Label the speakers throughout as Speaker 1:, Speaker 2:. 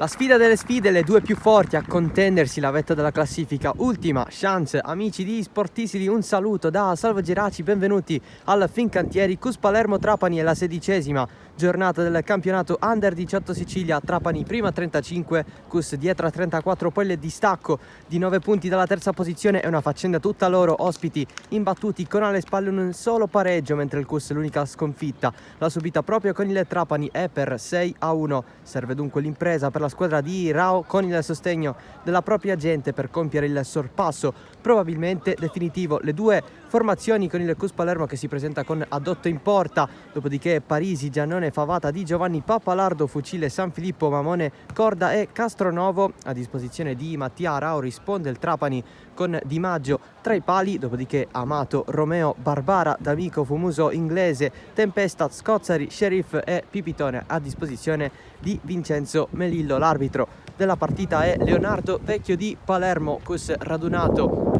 Speaker 1: La sfida delle sfide, le due più forti a contendersi la vetta della classifica. Ultima chance, amici di Sportisili, un saluto da Salvo Geraci, benvenuti al Fincantieri. CUS Palermo Trapani è la 16ª giornata del campionato Under 18 Sicilia. Trapani prima a 35, CUS dietro a 34, poi il distacco di 9 punti dalla terza posizione è una faccenda tutta loro, ospiti imbattuti con alle spalle un solo pareggio, mentre il CUS l'unica sconfitta l'ha subita proprio con il Trapani e per 6-1. Serve dunque l'impresa per la squadra di Rao con il sostegno della propria gente per compiere il sorpasso probabilmente definitivo. Le due formazioni con il CUS Palermo che si presenta con Adotto in porta, dopodiché Parisi, Giannone, Favata, Di Giovanni, Pappalardo, Fucile, San Filippo, Mamone, Corda e Castronovo. A disposizione di Mattia Rao risponde il Trapani con Di Maggio tra i pali, dopodiché Amato, Romeo, Barbara, D'Amico, Fumuso, Inglese, Tempesta, Scozzari, Sheriff e Pipitone a disposizione di Vincenzo Melillo. L'arbitro della partita è Leonardo Vecchio di Palermo. CUS radunato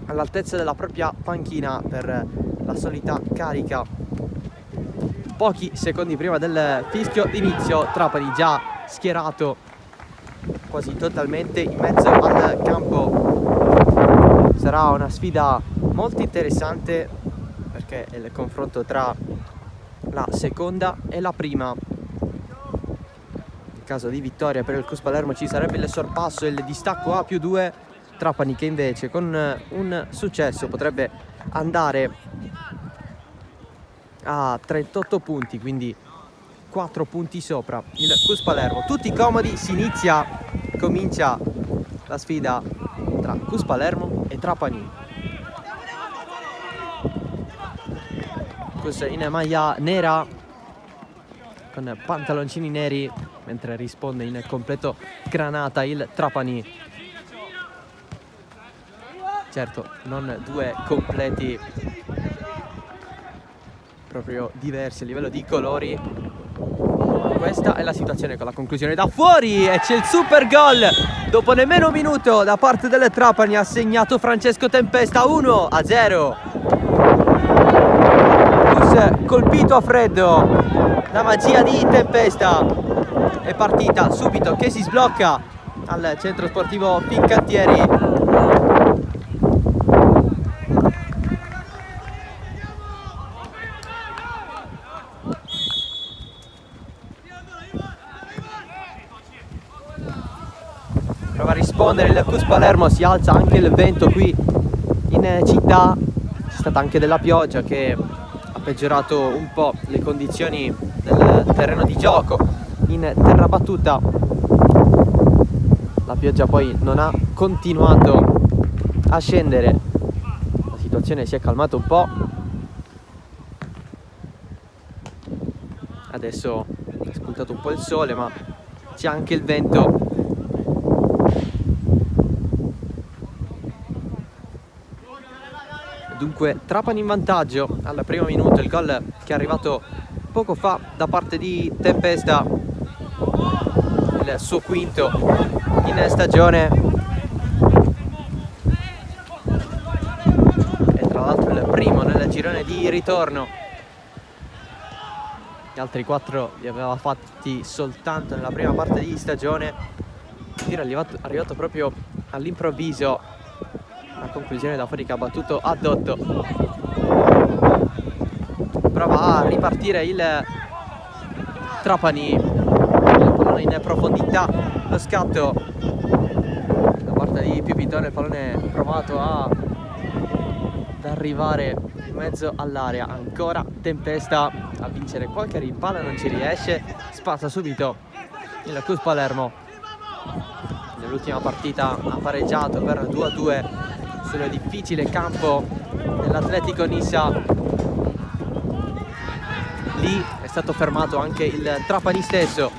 Speaker 1: all'altezza della propria panchina per la solita carica. Pochi secondi prima del fischio d'inizio, Trapani già schierato quasi totalmente in mezzo al campo. Sarà una sfida molto interessante perché è il confronto tra la seconda e la prima. In caso di vittoria per il CUS Palermo ci sarebbe il sorpasso e il distacco a +2. Trapani che invece con un successo potrebbe andare a 38 punti, quindi 4 punti sopra il CUS Palermo. Tutti comodi, comincia la sfida tra CUS Palermo e Trapani. CUS in maglia nera con pantaloncini neri, mentre risponde in completo granata il Trapani. Certo, non due completi proprio diversi a livello di colori. Questa è la situazione con la conclusione da fuori e c'è il super gol dopo nemmeno un minuto da parte del Trapani. Ha segnato Francesco Tempesta, 1-0. CUS colpito a freddo, la magia di Tempesta è partita subito che si sblocca al centro sportivo Fincantieri. Prova a rispondere il CUS Palermo, si alza anche il vento qui in città. C'è stata anche della pioggia che ha peggiorato un po' le condizioni del terreno di gioco in terra battuta. La pioggia poi non ha continuato a scendere, la situazione si è calmata un po'. Adesso è spuntato un po' il sole, ma c'è anche il vento. Dunque Trapani in vantaggio al primo minuto, il gol che è arrivato poco fa da parte di Tempesta, il suo quinto in stagione e tra l'altro il primo nel girone di ritorno. Gli altri 4 li aveva fatti soltanto nella prima parte di stagione. Il tiro è arrivato proprio all'improvviso. La conclusione da fuori che ha battuto Adotto. Prova a ripartire il Trapani, il pallone in profondità, lo scatto da parte di Pipitone, il pallone provato ad arrivare in mezzo all'area. Ancora Tempesta a vincere qualche rimpalla, non ci riesce, spazza subito il CUS Palermo. Nell'ultima partita ha pareggiato per 2-2 sul difficile campo dell'Atletico Nissa. Lì è stato fermato anche il Trapani stesso.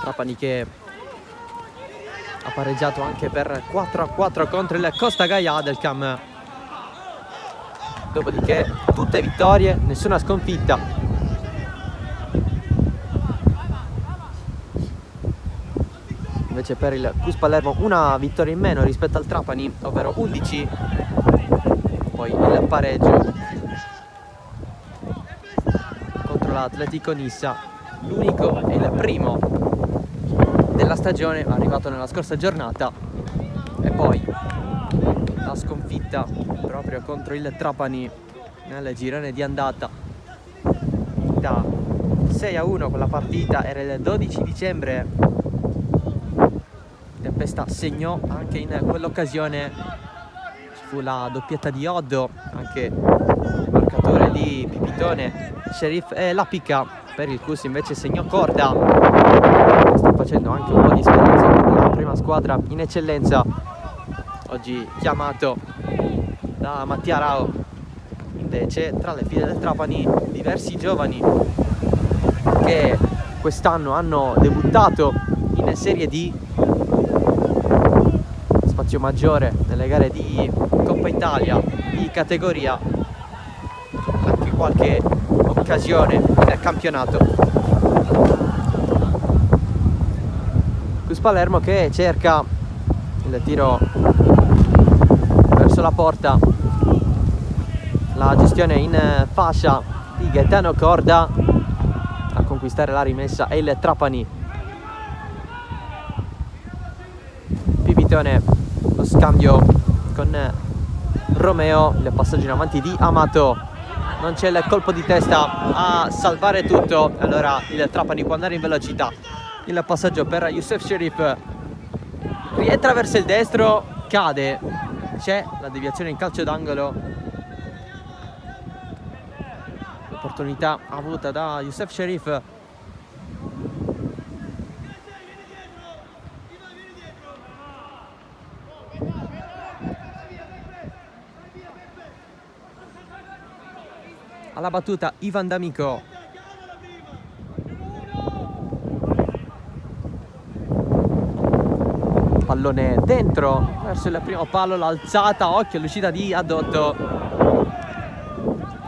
Speaker 1: Trapani che ha pareggiato anche per 4-4 contro il Costa Gaia del Cam. Dopodiché tutte vittorie, nessuna sconfitta. Invece per il CUS Palermo una vittoria in meno rispetto al Trapani, ovvero 11. Poi il pareggio contro l'Atletico Nissa, l'unico e il primo stagione, arrivato nella scorsa giornata, e poi la sconfitta proprio contro il Trapani nel girone di andata da 6-1. Quella partita era il 12 dicembre. Tempesta segnò anche in quell'occasione, ci fu la doppietta di Oddo, anche il marcatore di Pipitone, Sheriff e Lapica. Per il Cus invece segnò Corda, che sta facendo anche un po' di esperienza con la prima squadra in eccellenza, oggi chiamato da Mattia Rao. Invece tra le file del Trapani diversi giovani che quest'anno hanno debuttato in Serie D, spazio maggiore nelle gare di Coppa Italia di categoria, anche qualche occasione nel campionato. Cus Palermo che cerca il tiro verso la porta, la gestione in fascia di Gaetano Corda, a conquistare la rimessa è il Trapani. Pipitone, lo scambio con Romeo, il passaggio in avanti di Amato, non c'è il colpo di testa a salvare tutto, allora il Trapani può andare in velocità. Il passaggio per Youssef Sheriff, rientra verso il destro, cade, c'è la deviazione in calcio d'angolo, l'opportunità avuta da Youssef Sheriff. Alla battuta Ivan D'Amico, pallone dentro verso il primo palo, l'alzata, occhio all'uscita di Adotto,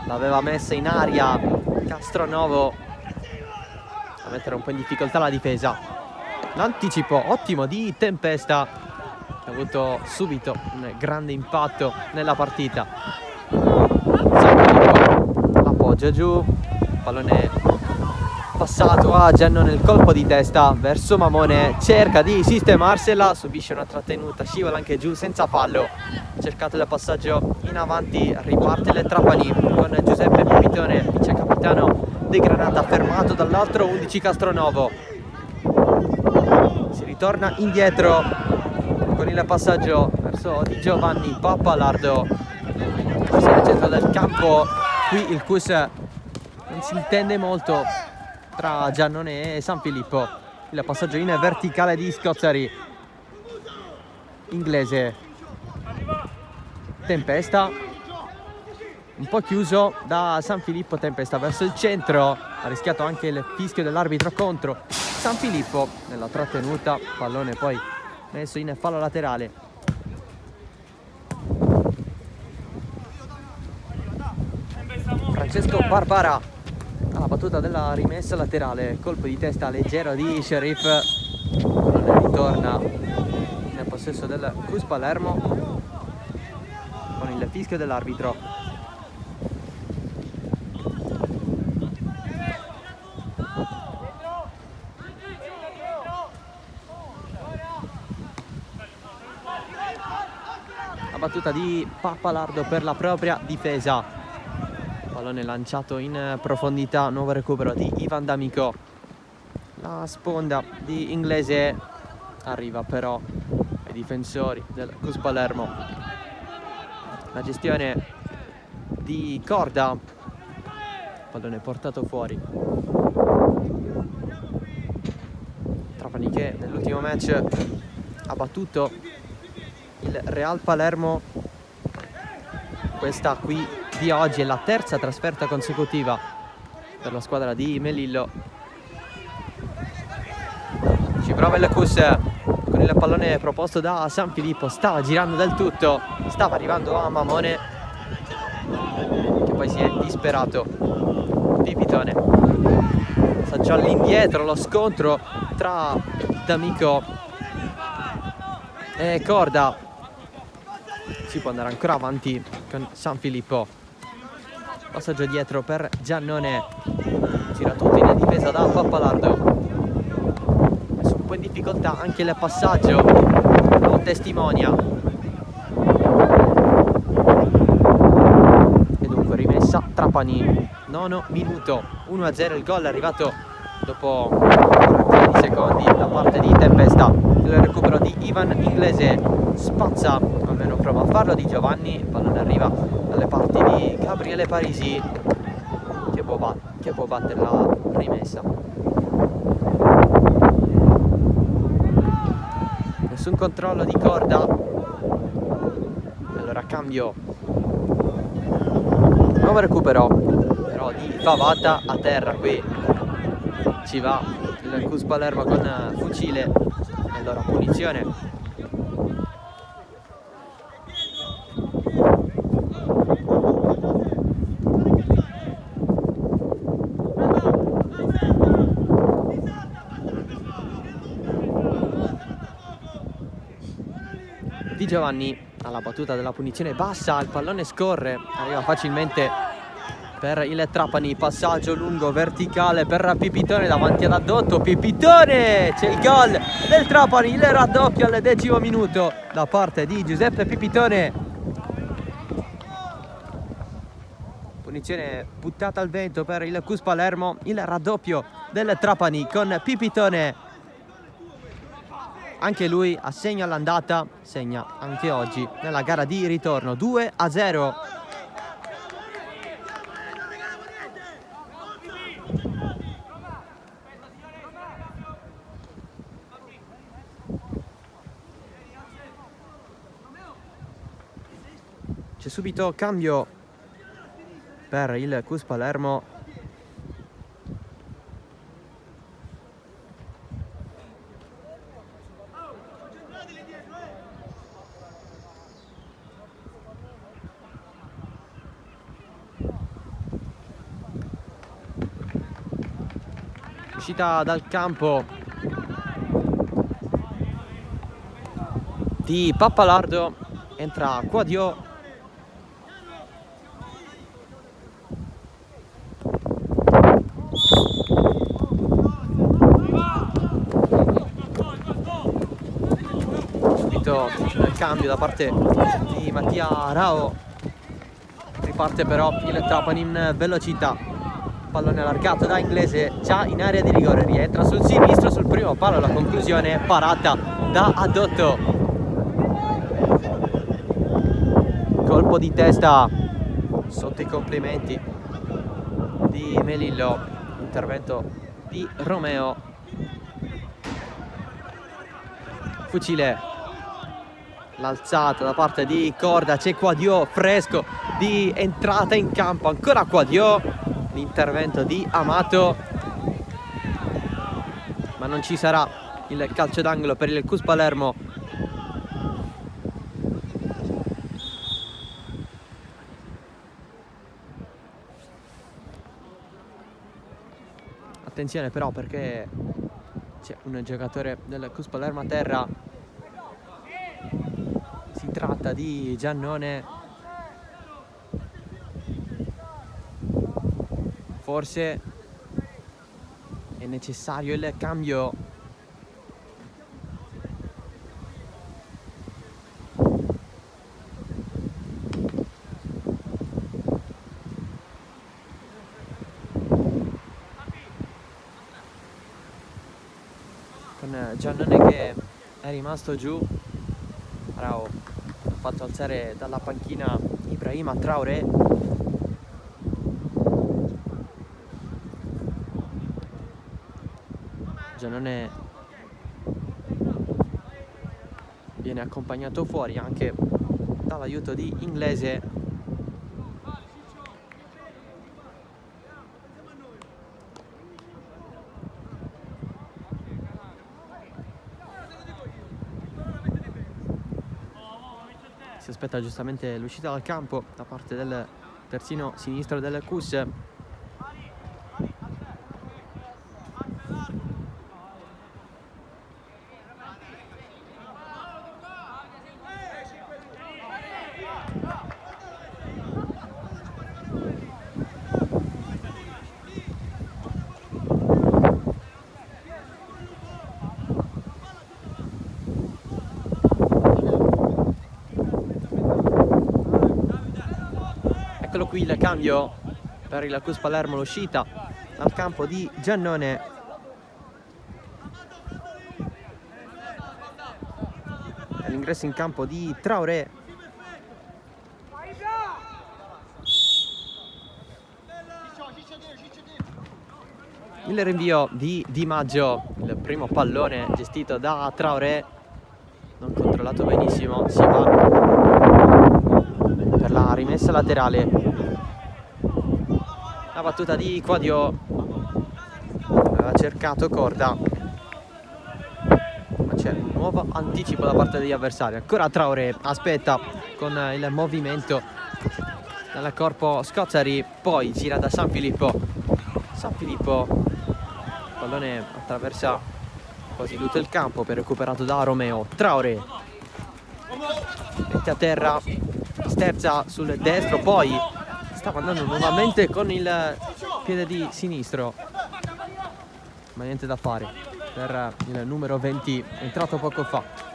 Speaker 1: l'aveva messa in aria Castronovo a mettere un po' in difficoltà la difesa. L'anticipo ottimo di Tempesta, che ha avuto subito un grande impatto nella partita. L'appoggia giù, pallone passato a Gianno nel colpo di testa verso Mamone, cerca di sistemarsela, subisce una trattenuta, scivola anche giù senza fallo. Cercato il passaggio in avanti, riparte il Trapani con Giuseppe Pipitone, vice capitano dei Granata, fermato dall'altro 11 Castronovo. Si ritorna indietro con il passaggio verso Di Giovanni Pappalardo, verso il centro del campo. Qui il Cus non si intende molto tra Giannone e San Filippo. Il passaggio in verticale di Scozzari, Inglese, Tempesta, un po' chiuso da San Filippo. Tempesta verso il centro, ha rischiato anche il fischio dell'arbitro contro San Filippo nella trattenuta, pallone poi messo in fallo laterale. Francesco Barbara alla battuta della rimessa laterale, colpo di testa leggero di Sheriff, non ritorna nel possesso del Cus Palermo con il fischio dell'arbitro. La battuta di Pappalardo per la propria difesa, pallone lanciato in profondità, nuovo recupero di Ivan D'Amico, la sponda di Inglese arriva però ai difensori del Cus Palermo. La gestione di Corda, pallone portato fuori. Trapani che nell'ultimo match ha battuto il Real Palermo. Questa qui di oggi è la terza trasferta consecutiva per la squadra di Melillo. Ci prova il Cus con il pallone proposto da San Filippo, stava girando del tutto, stava arrivando a Mamone che poi si è disperato. Pipitone, passaggio all'indietro, lo scontro tra D'Amico e Corda. Si può andare ancora avanti con San Filippo, passaggio dietro per Giannone, gira tutto in difesa da Pappalardo, messo un po' in difficoltà anche il passaggio, lo testimonia. E dunque rimessa Trapani, nono minuto, 1-0 il gol, è arrivato dopo 40 secondi da parte di Tempesta. Il recupero di Ivan Inglese, spazza, almeno prova a farlo, di Giovanni, il pallone arriva dalle parti di Gabriele Parisi che può battere la rimessa. Nessun controllo di corda, allora cambio, nuovo recupero però di Favata a terra. Qui ci va il Cus Palermo con fucile, e allora punizione. Di Giovanni alla battuta della punizione bassa, il pallone scorre, arriva facilmente per il Trapani, passaggio lungo verticale per Pipitone davanti ad Addotto. Pipitone, c'è il gol del Trapani, il raddoppio al 10° minuto da parte di Giuseppe Pipitone. Punizione buttata al vento per il Cus Palermo, il raddoppio del Trapani con Pipitone. Anche lui assegna all'andata, segna anche oggi nella gara di ritorno, 2-0. C'è subito cambio per il Cus Palermo. Uscita dal campo di Pappalardo, entra Quadio. Subito il cambio da parte di Mattia Rao, riparte però il Trapani in velocità. Pallone allargato da Inglese, già in area di rigore, rientra sul sinistro sul primo palo, la conclusione parata da Addotto. Colpo di testa sotto i complimenti di Melillo, intervento di Romeo. Fucile, l'alzata da parte di Corda, c'è Quadio fresco di entrata in campo, ancora Quadio. L'intervento di Amato, ma non ci sarà il calcio d'angolo per il Cus Palermo. Attenzione però, perché c'è un giocatore del Cus Palermo a terra, si tratta di Giannone. Forse è necessario il cambio. Con Giannone che è rimasto giù, Rao ha fatto alzare dalla panchina Ibrahima Traoré. Giannone viene accompagnato fuori anche dall'aiuto di Inglese. Si aspetta giustamente l'uscita dal campo da parte del terzino sinistro del Cus. qui il cambio per il Cus Palermo, l'uscita dal campo di Giannone. L'ingresso in campo di Traoré. Il rinvio di Di Maggio, il primo pallone gestito da Traoré, non controllato benissimo, si va per la rimessa laterale. La battuta di Quadio, aveva cercato Corda, ma c'è un nuovo anticipo da parte degli avversari. Ancora Traoré, aspetta con il movimento dal corpo Scozzari, poi gira da San Filippo. Il pallone attraversa quasi tutto il campo, per recuperato da Romeo. Traoré mette a terra, sterza sul destro, poi stava andando nuovamente con il piede di sinistro, ma niente da fare per il numero 20 entrato poco fa.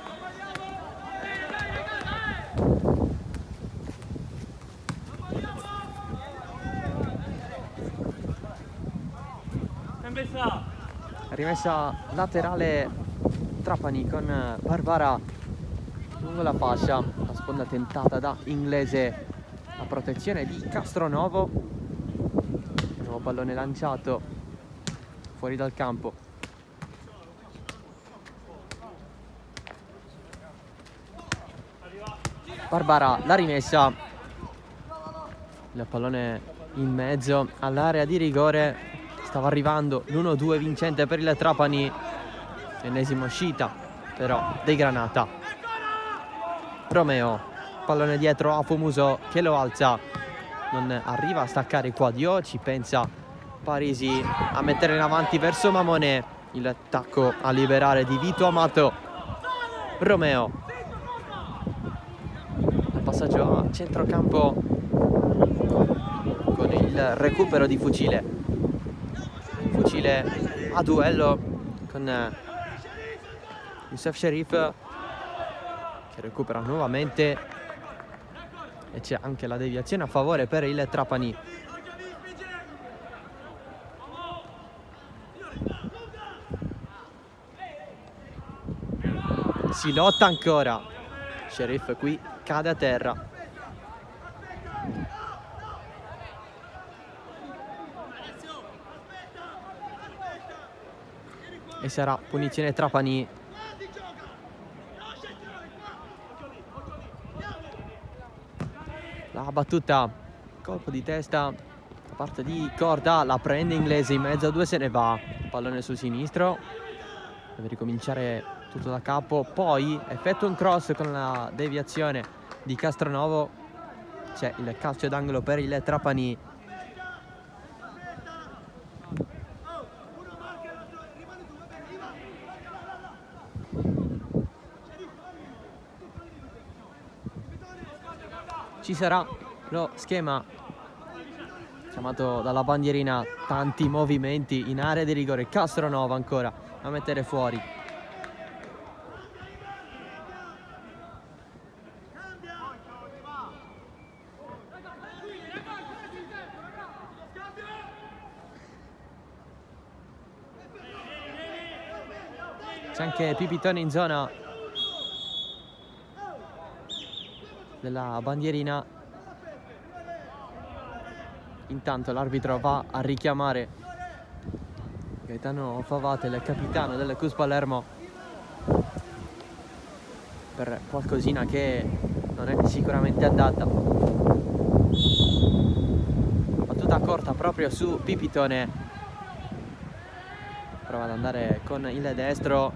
Speaker 1: Rimessa laterale Trapani con Barbara lungo la fascia, la sponda tentata da Inglese, la protezione di Castronovo, nuovo pallone lanciato fuori dal campo. Barbara, la rimessa, il pallone in mezzo all'area di rigore. Stava arrivando l'1-2 vincente per il Trapani, ennesima uscita però dei Granata. Romeo, pallone dietro a Fomuso che lo alza, non arriva a staccare Quadio, ci pensa Parisi a mettere in avanti verso Mamone, il tacco a liberare di Vito Amato. Romeo, il passaggio a centrocampo con il recupero di Fucile a duello con Youssef Sherif, che recupera nuovamente, e c'è anche la deviazione a favore per il Trapani. Si lotta ancora, Sherif qui cade a terra. E sarà punizione Trapani. La battuta, colpo di testa da parte di Corda, la prende Inglese, in mezzo a due se ne va, pallone sul sinistro, deve ricominciare tutto da capo, poi effettua un cross con la deviazione di Castronovo, c'è il calcio d'angolo per il Trapani. Ci sarà lo schema chiamato dalla bandierina, tanti movimenti in area di rigore. Castronovo ancora a mettere fuori. C'è anche Pipitone in zona della bandierina. Intanto l'arbitro va a richiamare Gaetano Favate, il capitano del Cus Palermo, per qualcosina che non è sicuramente andata. Battuta corta proprio su Pipitone, prova ad andare con il destro,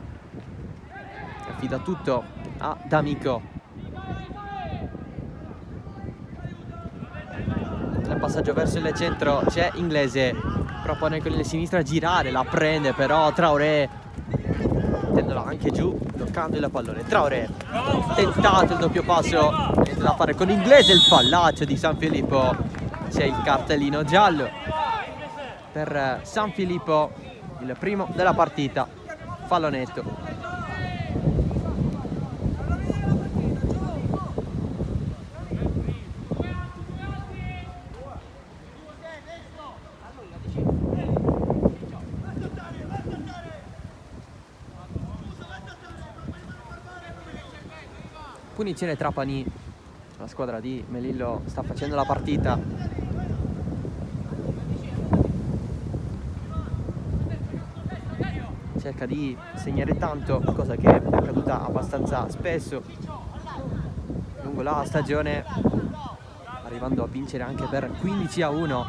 Speaker 1: affida tutto a D'Amico. Passaggio verso il centro, c'è Inglese, propone con il sinistro a girare, la prende però Traoré, tendola anche giù, bloccando il pallone. Traoré, tentato il doppio passo, niente da fare con Inglese, il pallaccio di San Filippo, c'è il cartellino giallo per San Filippo, il primo della partita, fallo netto. punizione Trapani. La squadra di Melillo sta facendo la partita. Cerca di segnare tanto, cosa che è accaduta abbastanza spesso lungo la stagione, arrivando a vincere anche per 15-1.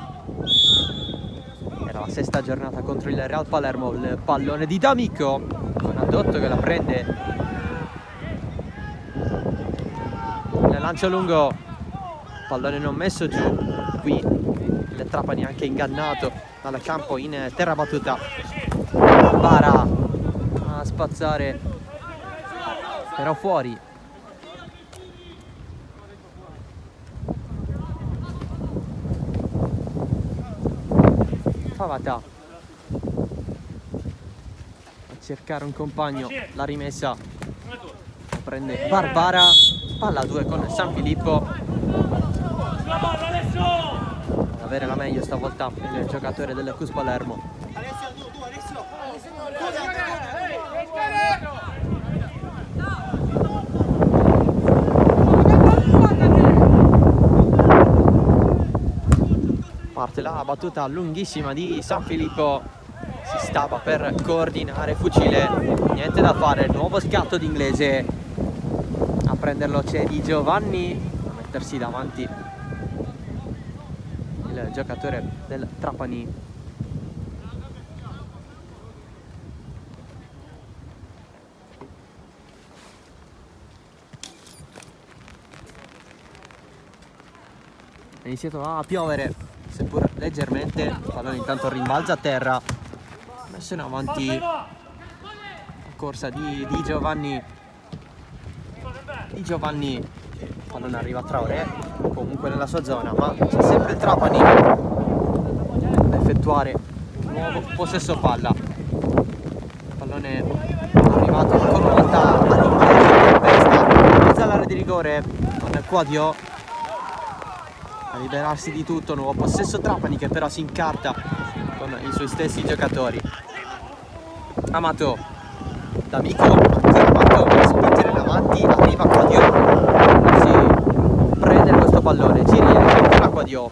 Speaker 1: Era la sesta giornata contro il Real Palermo. Il pallone di D'Amico con Adotto che la prende, il lancio lungo, pallone non messo giù. Qui il Trapani anche ingannato dal campo in terra battuta. Bara a spazzare, però fuori. Favata a cercare un compagno, la rimessa prende Barbara, palla 2 con San Filippo. Ad avere la meglio stavolta il giocatore del Cus Palermo. Parte la battuta lunghissima di San Filippo, si stava per coordinare Fucile, niente da fare, nuovo scatto di Inglese. A prenderlo c'è Di Giovanni, a mettersi davanti il giocatore del Trapani. È iniziato a piovere, seppur leggermente. Il pallone intanto rimbalza a terra, messo in avanti la corsa di Giovanni. Di Giovanni, il pallone arriva a Traoré, comunque nella sua zona, ma c'è sempre il Trapani da effettuare un nuovo possesso palla. Il pallone arrivato ancora una volta in mezzo all'area di rigore con Quadio a liberarsi di tutto. Nuovo possesso Trapani che però si incarta con i suoi stessi giocatori. Amato, D'Amico, ancora Amato per spingere in avanti, arriva Quadio, si prende questo pallone, ci riesce ancora Quadio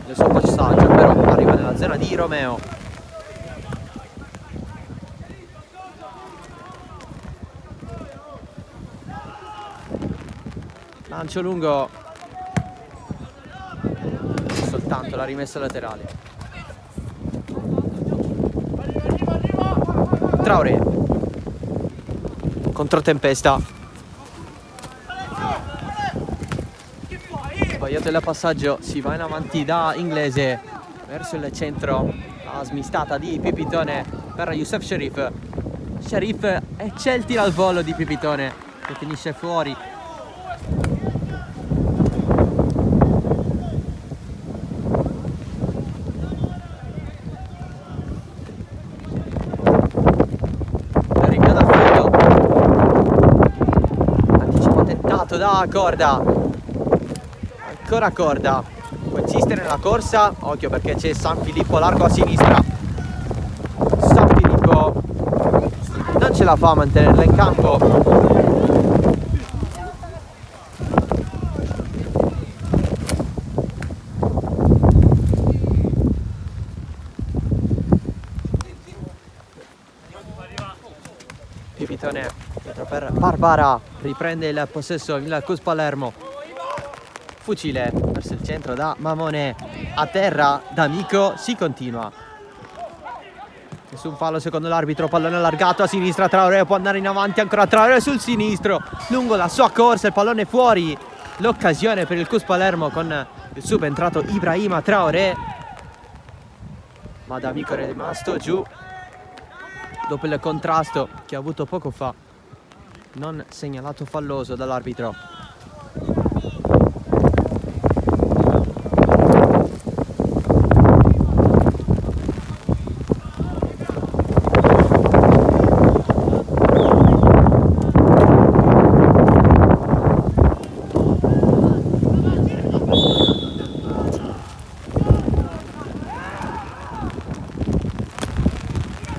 Speaker 1: nel suo passaggio, però arriva nella zona di Romeo. Lancio lungo, soltanto la rimessa laterale. Traoré, controtempesta, sbagliato il passaggio, si va in avanti da Inglese verso il centro, la smistata di Pipitone per Youssef Sherif. Sherif e c'è il tiro al volo di Pipitone che finisce fuori. Da Corda, ancora Corda, può insistere nella corsa, occhio perché c'è San Filippo largo a sinistra. San Filippo non ce la fa a mantenerla in campo. Pipitone dietro per Barbara, riprende il possesso il Cus Palermo. Fucile verso il centro da Mamone, a terra D'Amico, si continua. Nessun fallo secondo l'arbitro, pallone allargato a sinistra, Traoré può andare in avanti, ancora Traoré sul sinistro, lungo la sua corsa, il pallone fuori. L'occasione per il Cus Palermo con il subentrato Ibrahima Traoré, ma D'Amico è rimasto giù dopo il contrasto che ha avuto poco fa, non segnalato falloso dall'arbitro.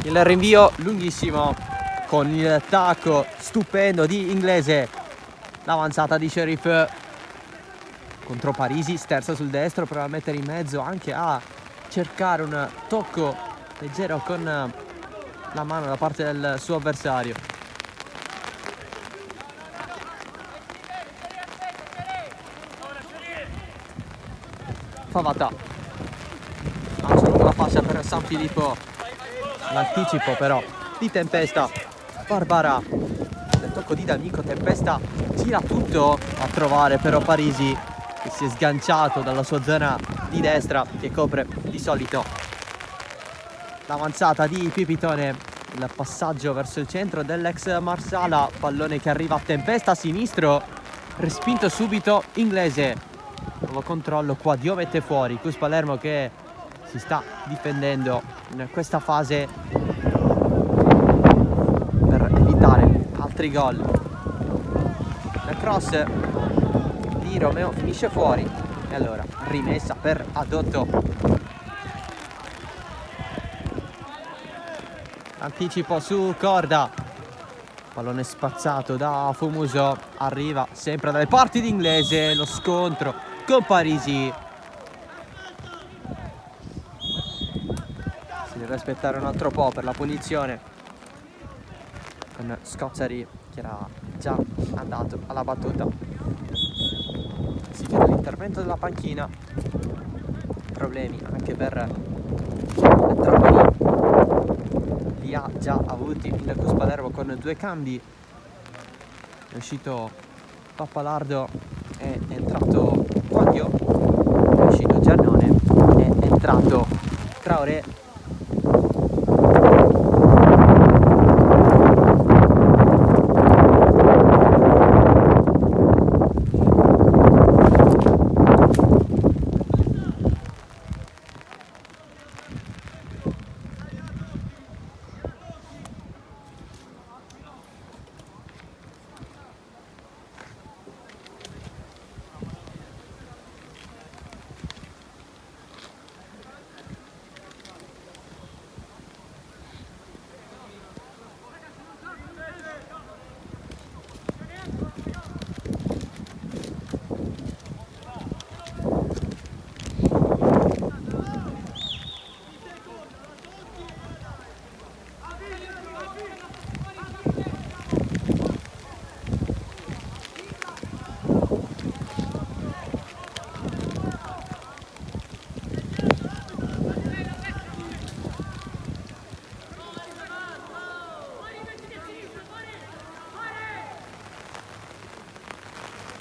Speaker 1: Il rinvio lunghissimo con il tacco stupendo di Inglese. L'avanzata di Sheriff contro Parisi, sterza sul destro, prova a mettere in mezzo, anche a cercare un tocco leggero con la mano da parte del suo avversario. Favata, lancio lungo la fascia per San Filippo, l'anticipo però di Tempesta. Barbara, il tocco di D'Amico, Tempesta gira tutto a trovare però Parisi, che si è sganciato dalla sua zona di destra, che copre di solito l'avanzata di Pipitone. Il passaggio verso il centro dell'ex Marsala, pallone che arriva a Tempesta, sinistro, respinto subito Inglese. Nuovo controllo qua, Dio mette fuori Cus Palermo, che si sta difendendo in questa fase per evitare altri gol. La cross di Romeo finisce fuori e allora rimessa per Adotto. Anticipo su Corda, pallone spazzato da Fumuso, arriva sempre dalle parti di Inglese, lo scontro con Parisi. Si deve aspettare un altro po' per la punizione, con Scozzari che era già andato alla battuta. Si chiede l'intervento della panchina, problemi anche per Trapani, li ha già avuti il Cus Palermo con 2 cambi. È uscito Pappalardo, è entrato Quadio, è uscito Giannone, è entrato Traoré.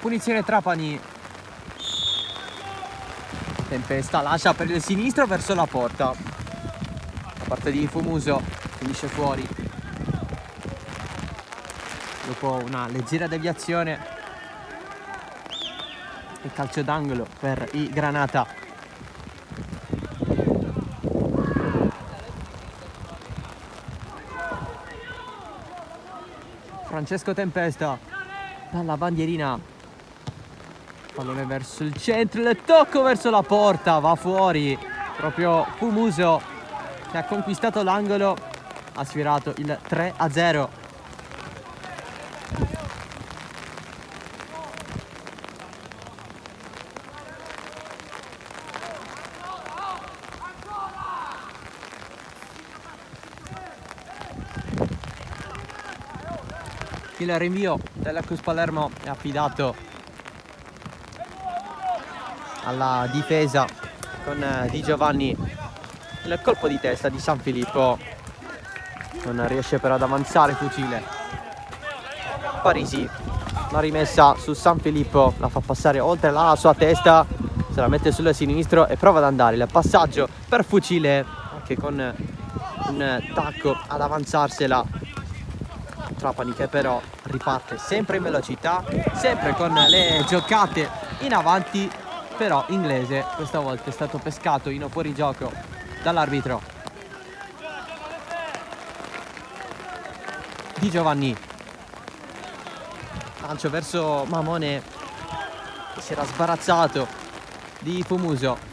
Speaker 1: Punizione Trapani. Tempesta lascia per il sinistro verso la porta. Da parte di Fumuso finisce fuori dopo una leggera deviazione. E calcio d'angolo per i Granata. Francesco Tempesta dalla bandierina, pallone verso il centro, il tocco verso la porta, va fuori proprio Fumuso, che ha conquistato l'angolo, ha sfiorato il 3-0. Il rinvio della Cus Palermo è affidato alla difesa con Di Giovanni. Il colpo di testa di San Filippo non riesce però ad avanzare Fucile. Parisi, la rimessa su San Filippo, la fa passare oltre la sua testa, se la mette sul sinistro e prova ad andare. Il passaggio per Fucile, anche con un tacco ad avanzarsela. Trapani che però riparte sempre in velocità, sempre con le giocate in avanti, però Inglese questa volta è stato pescato in fuorigioco dall'arbitro. Di Giovanni, lancio verso Mamone, che si era sbarazzato di Fumuso,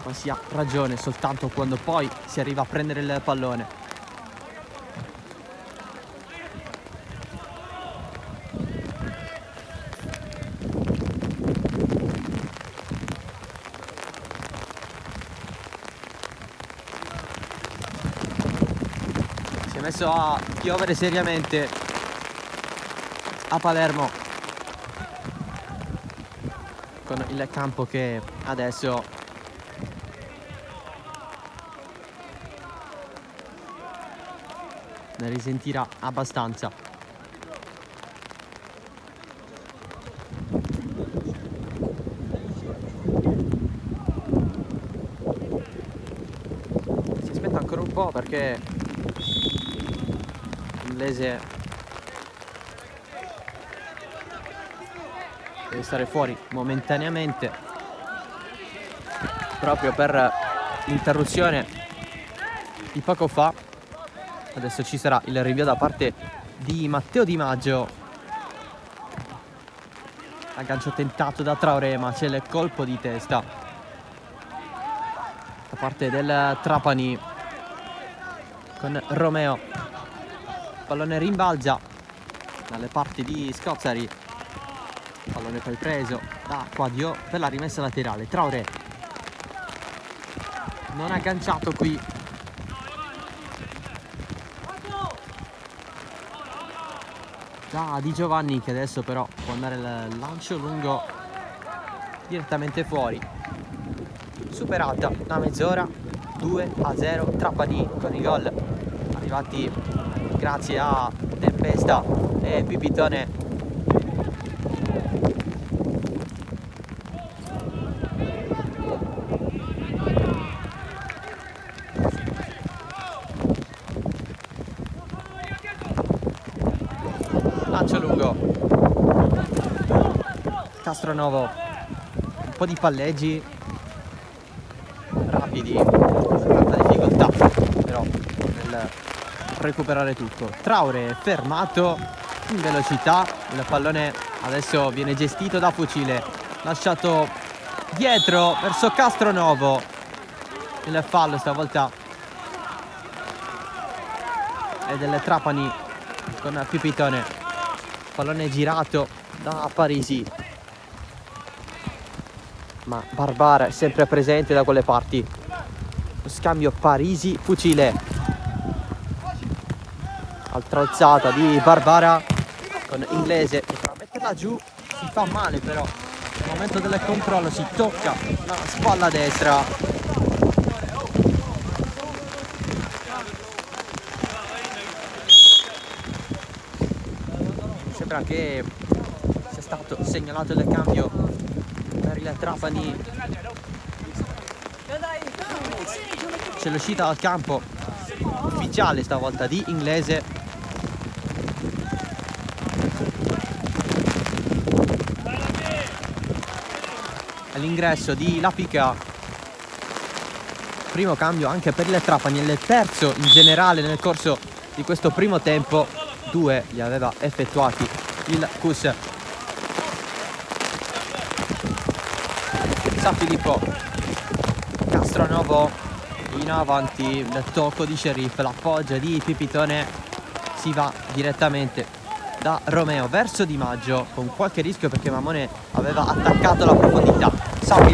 Speaker 1: ma si ha ragione soltanto quando poi si arriva a prendere il pallone. messo a piovere seriamente a Palermo, con il campo che adesso ne risentirà abbastanza. Si aspetta ancora un po' perché Inglese deve stare fuori momentaneamente proprio per l'interruzione di poco fa. Adesso ci sarà il rinvio da parte di Matteo Di Maggio. Aggancio tentato da Traoré, ma c'è il colpo di testa da parte del Trapani con Romeo. Pallone rimbalza dalle parti di Scozzari. Pallone poi preso da Quadio per la rimessa laterale. Traoré non ha agganciato qui. Da Di Giovanni, che adesso però può andare il lancio lungo direttamente fuori. Superata la mezz'ora, 2-0 Trapani con i gol arrivati grazie a Tempesta e Pipitone. Lancio lungo, Castronovo, un po' di palleggi rapidi, tanta difficoltà però nel recuperare tutto. Traoré fermato in velocità, il pallone adesso viene gestito da Fucile, lasciato dietro verso Castronovo. Il fallo stavolta è del Trapani con Pipitone. Pallone girato da Parisi, ma Barbara è sempre presente da quelle parti. Lo scambio Parisi-Fucile. Altra alzata di Barbara con Inglese che per metterla giù si fa male, però nel momento del controllo si tocca la spalla destra. Sembra che sia stato segnalato il cambio per il Trapani. C'è l'uscita dal campo ufficiale stavolta di Inglese. All'ingresso di Lapica. Primo cambio anche per il Trapani, il terzo in generale nel corso di questo primo tempo. 2 li aveva effettuati il Cus. San Filippo, Castronovo in avanti, il tocco di Sheriff, l'appoggio di Pipitone, si va direttamente da Romeo verso Di Maggio con qualche rischio perché Mamone aveva attaccato la profondità. San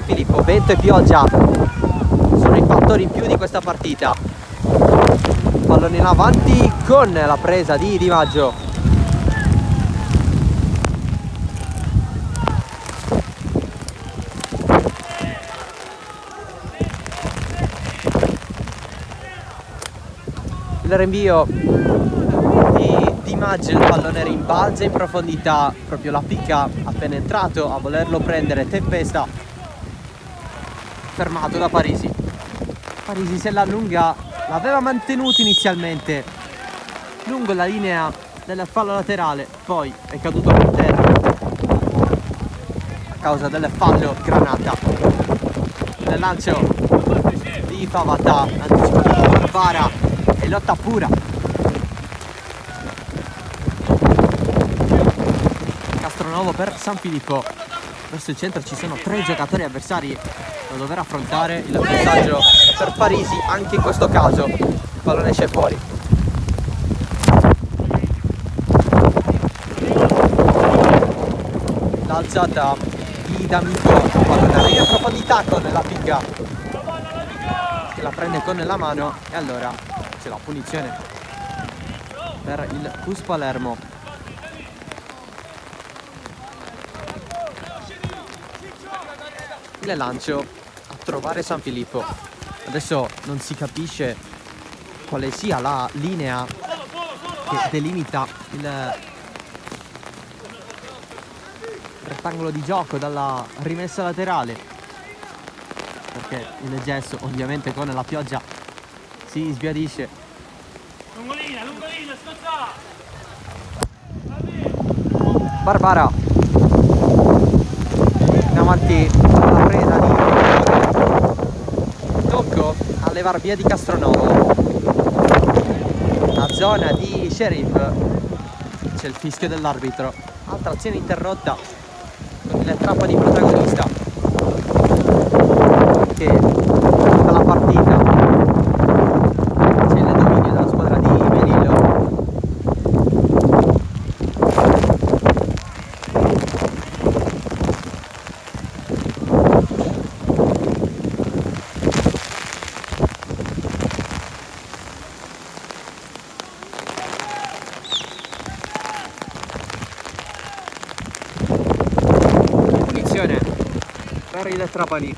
Speaker 1: Filippo, vento e pioggia sono i fattori in più di questa partita. Pallone in avanti con la presa di Di Maggio. Il rinvio di Di Maggio, il pallone rimbalza in profondità, proprio la picca appena entrato a volerlo prendere Tempesta, fermato da Parisi. Parisi se l'allunga, l'aveva mantenuto inizialmente lungo la linea del fallo laterale, poi è caduto per terra a causa del fallo Granata. Nel lancio di Favata, anticipo di Barbara e lotta pura. Castronovo per San Filippo. Verso il centro ci sono 3 giocatori avversari da dover affrontare. Il passaggio per Parisi anche in questo caso. Il pallone esce fuori. L'alzata di D'Amico, pallone arriva in profondità con la picca che la prende con la mano e allora c'è la punizione per il Cus Palermo. Il lancio a trovare San Filippo. Adesso non si capisce quale sia la linea che delimita il rettangolo di gioco dalla rimessa laterale, perché il gesso ovviamente con la pioggia si sbiadisce.
Speaker 2: Lungolina, scotta!
Speaker 1: Barbara in avanti alla preda di tocco a levar via di Castronovo. La zona di Sheriff, c'è il fischio dell'arbitro. Altra azione interrotta con il Trapani protagonista che tutta la partita. C'è il dominio della squadra di Melillo. Punizione per il Trapani.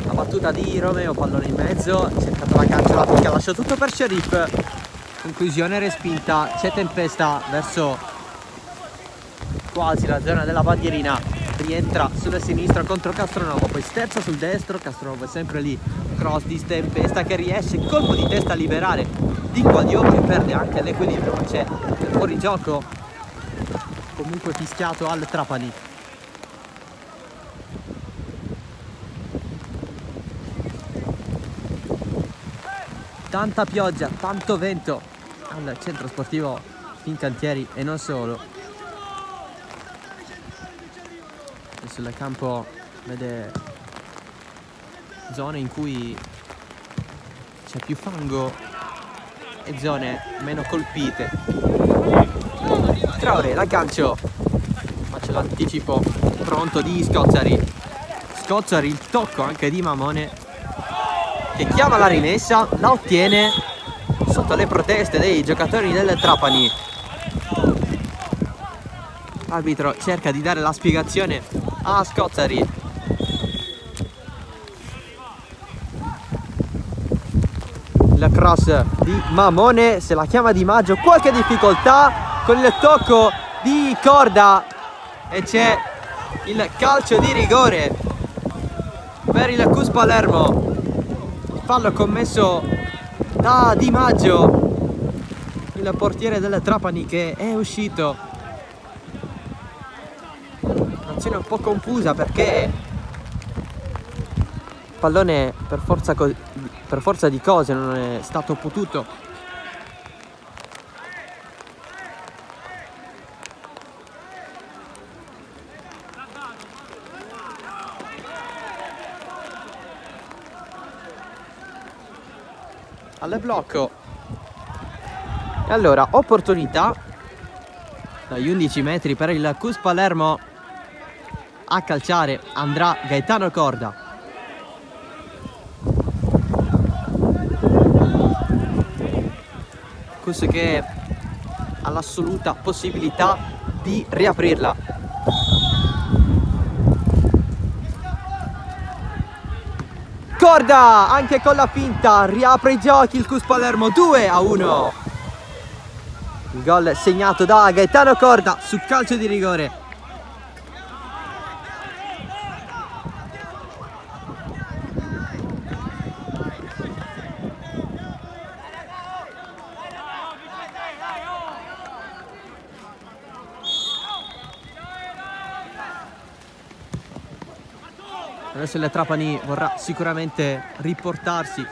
Speaker 1: La battuta di Romeo, pallone in mezzo, cercato la calcio, la tocca, lascia tutto per Sheriff. Conclusione respinta, c'è tempesta verso quasi la zona della bandierina, rientra sulla sinistra contro Castronovo, poi sterza sul destro, Castronovo è sempre lì, cross di Tempesta che riesce, colpo di testa a liberare di Quadio che perde anche l'equilibrio, ma c'è fuorigioco comunque fischiato al Trapani. Tanta pioggia, tanto vento al centro sportivo Fincantieri e non solo. Adesso il campo vede zone in cui c'è più fango e zone meno colpite. Traoré, l'aggancio, ma c'è l'anticipo pronto di Scozzari. Scozzari, il tocco anche di Mamone che chiama la rimessa, la ottiene sotto le proteste dei giocatori del Trapani. L'arbitro cerca di dare la spiegazione a Scozzari. Il cross di Mamone, se la chiama Di Maggio, qualche difficoltà con il tocco di Corda e c'è il calcio di rigore per il Cus Palermo. Fallo commesso da Di Maggio, il portiere del Trapani che è uscito. Un'azione un po' confusa perché il pallone per forza di cose non è stato potuto al blocco. E allora opportunità dagli 11 metri per il Cus Palermo. A calciare andrà Gaetano Corda. Cus che ha l'assoluta possibilità di riaprirla. Corda anche con la finta riapre i giochi il Cus Palermo, 2-1. Il gol segnato da Gaetano Corda su calcio di rigore. Adesso il Trapani vorrà sicuramente riportarsi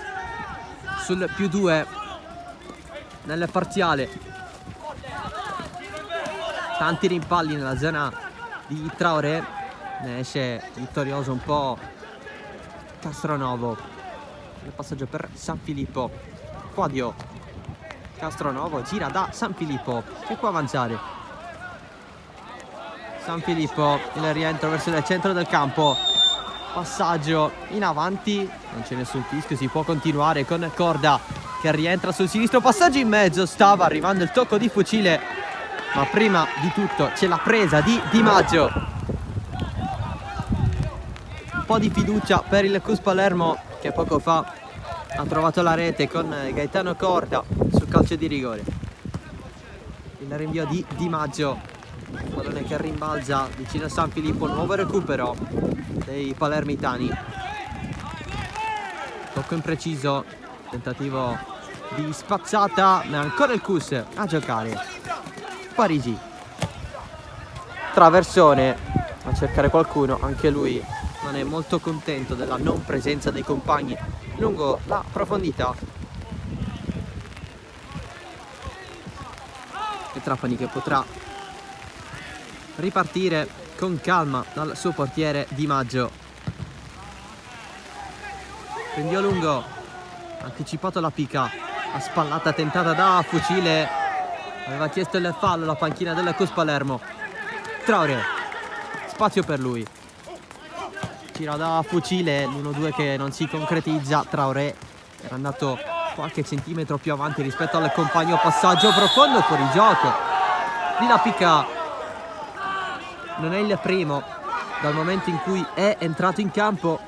Speaker 1: sul +2 nel parziale. Tanti rimpalli nella zona di Traoré, ne esce vittorioso un po' Castronovo. Il passaggio per San Filippo. Quadio. Castronovo gira da San Filippo che può avanzare. San Filippo, il rientro verso il centro del campo. Passaggio in avanti, non c'è nessun fischio, si può continuare con Corda che rientra sul sinistro, passaggio in mezzo, stava arrivando il tocco di fucile, ma prima di tutto c'è la presa di Di Maggio. Un po' di fiducia per il Cus Palermo che poco fa ha trovato la rete con Gaetano Corda sul calcio di rigore. Il rinvio di Di Maggio, pallone che rimbalza vicino a San Filippo, nuovo recupero dei palermitani. Tocco impreciso, tentativo di spazzata, ma ancora il Cus a giocare. Parisi, traversone a cercare qualcuno, anche lui non è molto contento della non presenza dei compagni lungo la profondità. E Trapani che potrà ripartire con calma dal suo portiere Di Maggio. Rinvio lungo, anticipato la pica, a spallata tentata da fucile, aveva chiesto il fallo la panchina del Cus Palermo. Traoré, spazio per lui, tira da fucile, l'1-2 che non si concretizza. Traoré era andato qualche centimetro più avanti rispetto al compagno, passaggio profondo fuori gioco. Lì la pica non è il primo dal momento in cui è entrato in campo.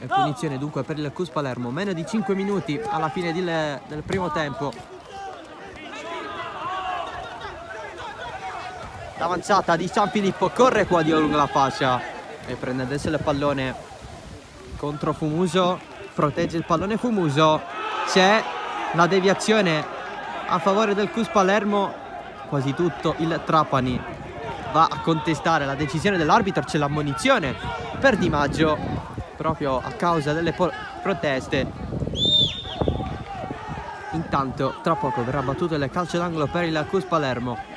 Speaker 1: E punizione dunque per il Cus Palermo, meno di 5 minuti alla fine del primo tempo. L'avanzata di San Filippo, corre Quadio lungo la fascia e prende adesso il pallone contro Fumuso, protegge il pallone Fumuso, c'è la deviazione a favore del Cus Palermo, quasi tutto il Trapani va a contestare la decisione dell'arbitro, c'è l'ammonizione per Di Maggio proprio a causa delle proteste. Intanto tra poco verrà battuto il calcio d'angolo per il Cus Palermo.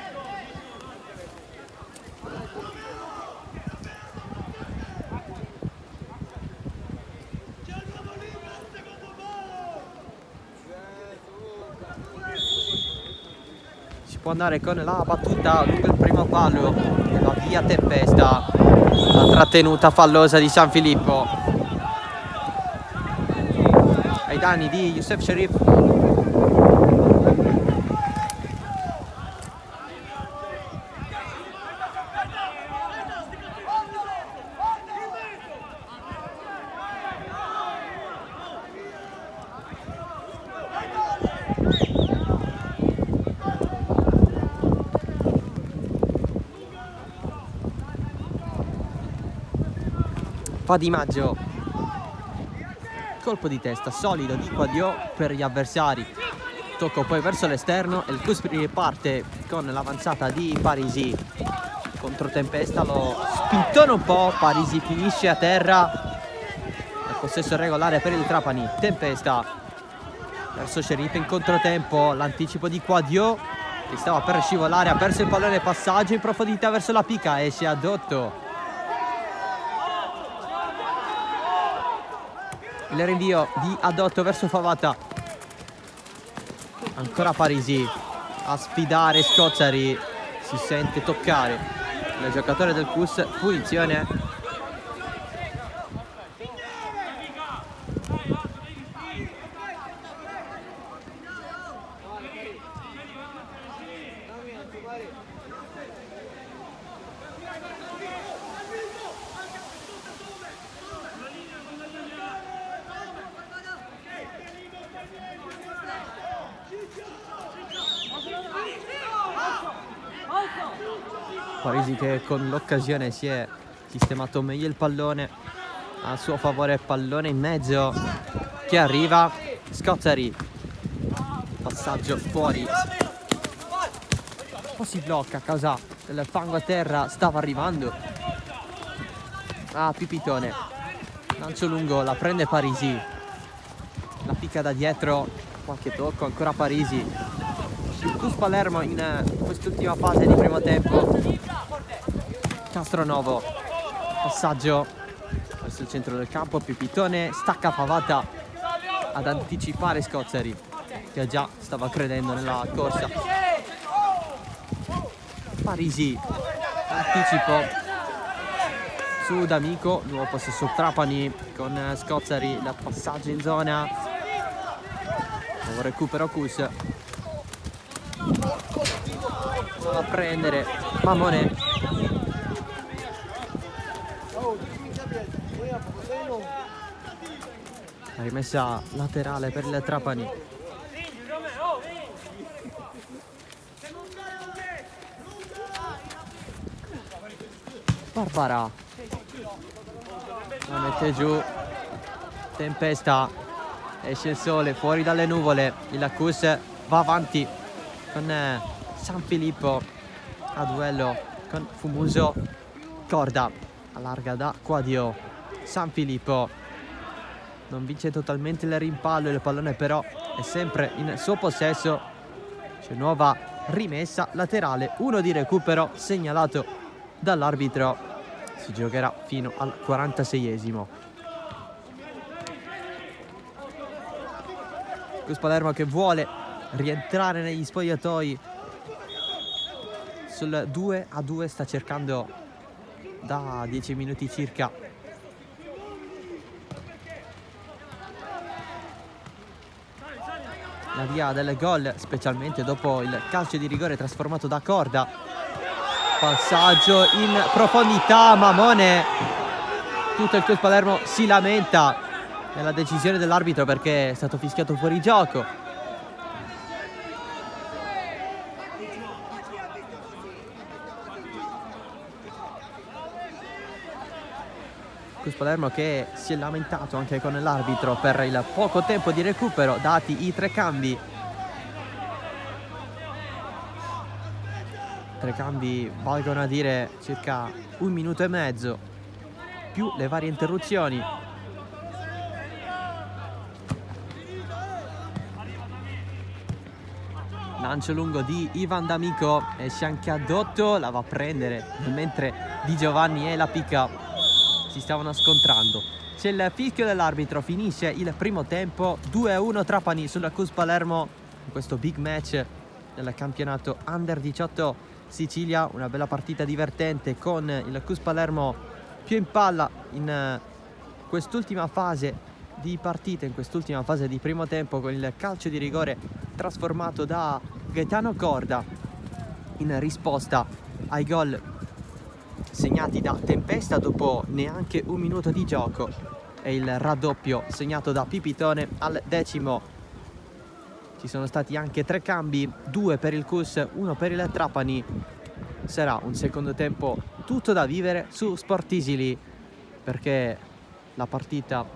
Speaker 1: Può andare con la battuta lungo il primo palo e va via Tempesta, la trattenuta fallosa di San Filippo ai danni di Youssef Sherif. Di Maggio, colpo di testa solido di Quadio per gli avversari, tocco poi verso l'esterno e il Cus riparte con l'avanzata di Parisi contro Tempesta, lo spintona un po', Parisi finisce a terra, il possesso regolare per il Trapani. Tempesta verso Sherif in controtempo, l'anticipo di Quadio che stava per scivolare, ha perso il pallone, passaggio in profondità verso la pica e si è addotto. Il rinvio di Adotto verso Favata, ancora Parisi a sfidare Scozzari, si sente toccare il giocatore del Cus, punizione. Parisi che con l'occasione si è sistemato meglio il pallone a suo favore, pallone in mezzo che arriva, Scozzari, passaggio fuori, un po' si blocca a causa del fango a terra, stava arrivando Pipitone, lancio lungo, la prende Parisi, la picca da dietro, qualche tocco, ancora Parisi. Il Cus Palermo in quest'ultima fase di primo tempo. Castronovo, passaggio verso il centro del campo, Pipitone stacca Favata, ad anticipare Scozzari, che già stava credendo nella corsa. Parisi, anticipo su D'Amico, nuovo possesso Trapani con Scozzari, il passaggio in zona, nuovo recupero Cus, va a prendere Mamone, la rimessa laterale per il Trapani. Barbara la mette giù, tempesta, esce il sole fuori dalle nuvole, il Cus va avanti con San Filippo a duello con Fumuso, Corda allarga da Quadio, San Filippo non vince totalmente il rimpallo, il pallone però è sempre in suo possesso, c'è nuova rimessa laterale, 1 di recupero segnalato dall'arbitro, si giocherà fino al 46esimo. Cus Palermo che vuole rientrare negli spogliatoi sul 2-2, sta cercando da 10 minuti circa la via del gol, specialmente dopo il calcio di rigore trasformato da Corda. Passaggio in profondità, Mamone, tutto il Cus Palermo si lamenta nella decisione dell'arbitro perché è stato fischiato fuori gioco. Cus Palermo che si è lamentato anche con l'arbitro per il poco tempo di recupero dati i 3 cambi. 3 cambi valgono a dire circa 1 minuto e mezzo, più le varie interruzioni. Lancio lungo di Ivan D'Amico, esce anche a Dotto, la va a prendere, mentre Di Giovanni e la picca si stavano scontrando. C'è il fischio dell'arbitro, finisce il primo tempo, 2-1 Trapani sulla Cus Palermo in questo big match del campionato Under 18 Sicilia, una bella partita divertente con il Cus Palermo più in palla in quest'ultima fase di partita, in quest'ultima fase di primo tempo, con il calcio di rigore trasformato da Gaetano Corda in risposta ai gol segnati da Tempesta dopo neanche 1 minuto di gioco e il raddoppio segnato da Pipitone al 10°. Ci sono stati anche 3 cambi, 2 per il Cus, 1 per il Trapani. Sarà un secondo tempo tutto da vivere su Sport Isili, perché la partita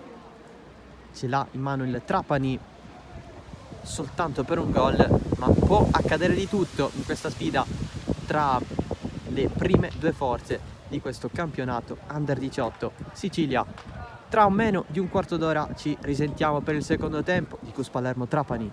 Speaker 1: ce l'ha in mano il Trapani soltanto per un gol, ma può accadere di tutto in questa sfida tra le prime 2 forze di questo campionato Under 18 Sicilia. Tra meno di un quarto d'ora ci risentiamo per il secondo tempo di Cus Palermo Trapani.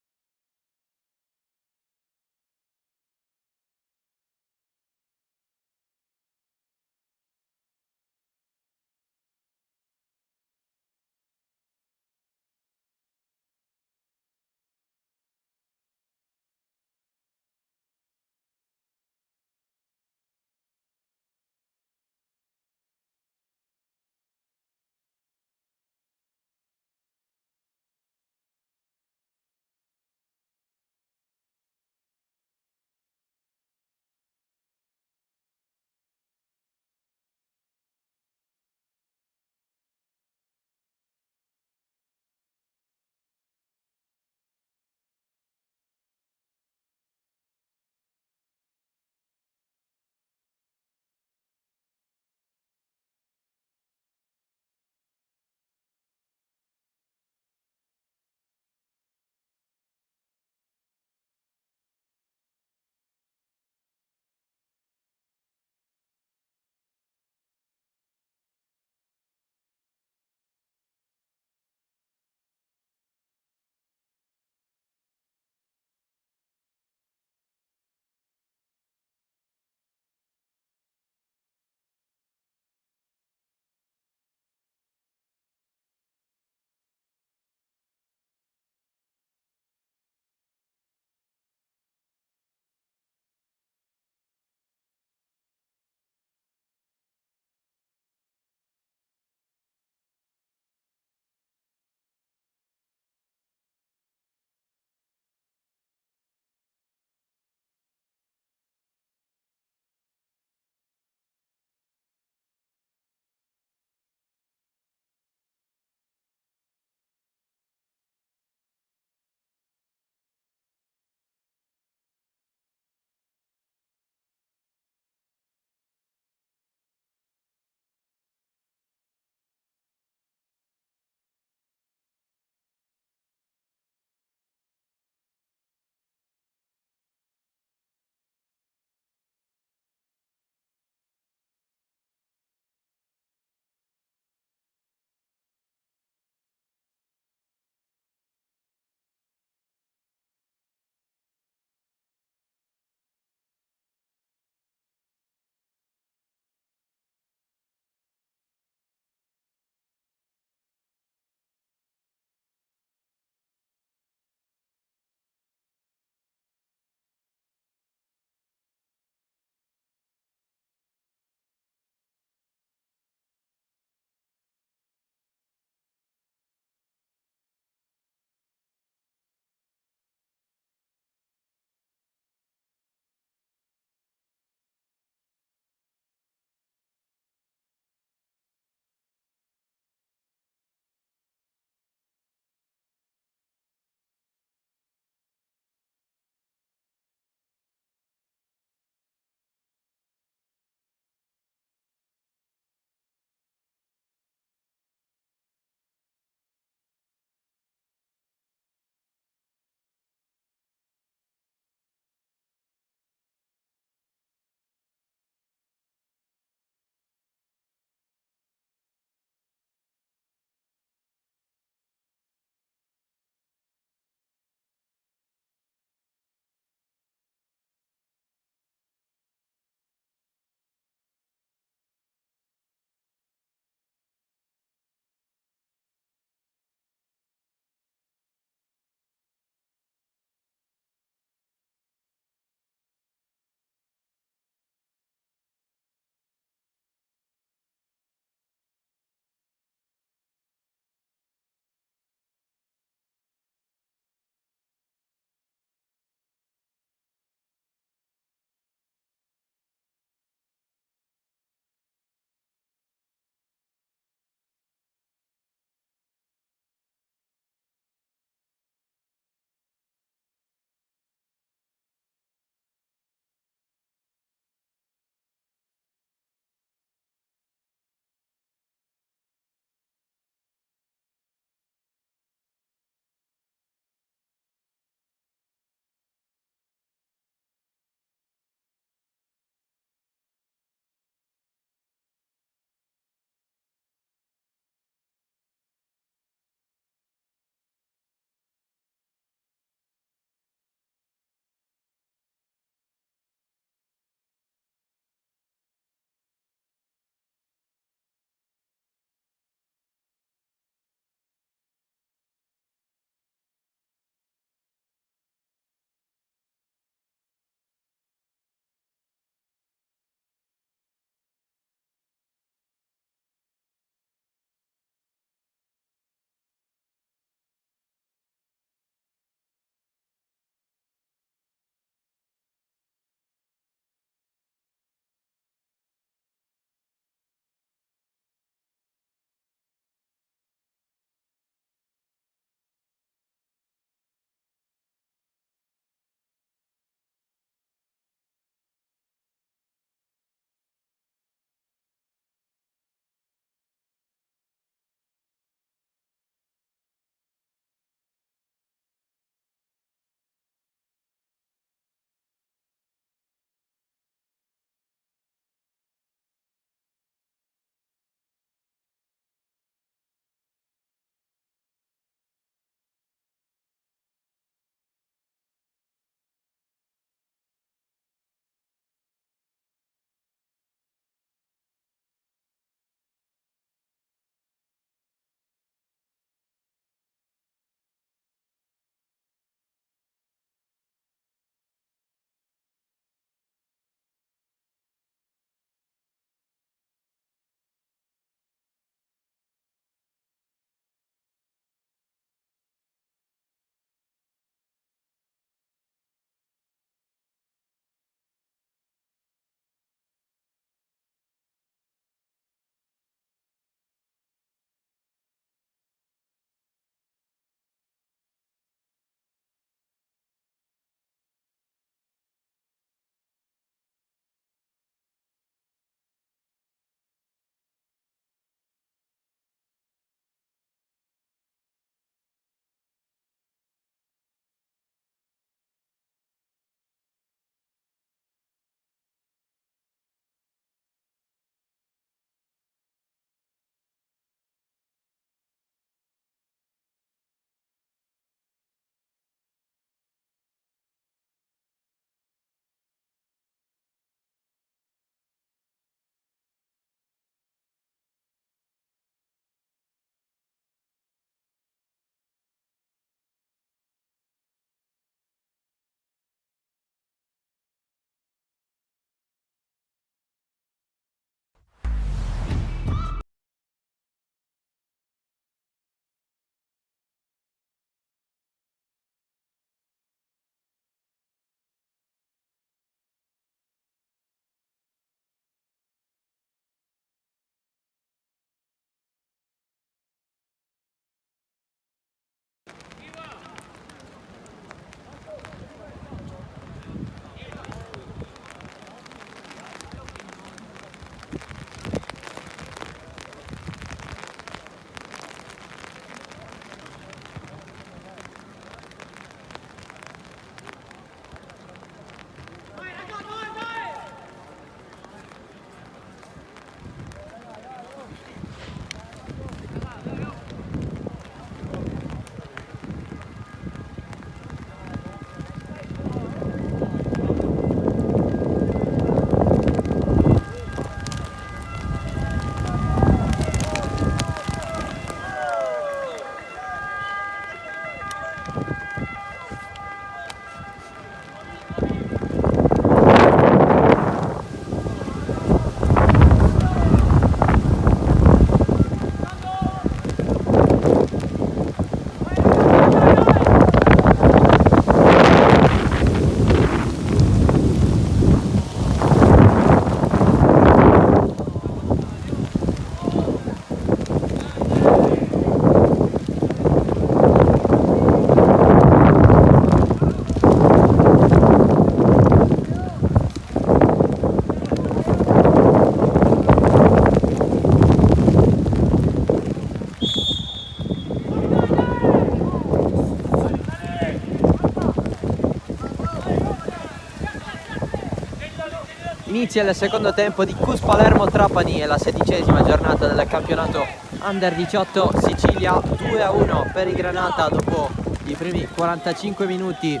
Speaker 1: inizia il secondo tempo di Cus Palermo Trapani e la 16ª giornata del campionato Under 18 Sicilia. 2-1 per i Granata dopo i primi 45 minuti,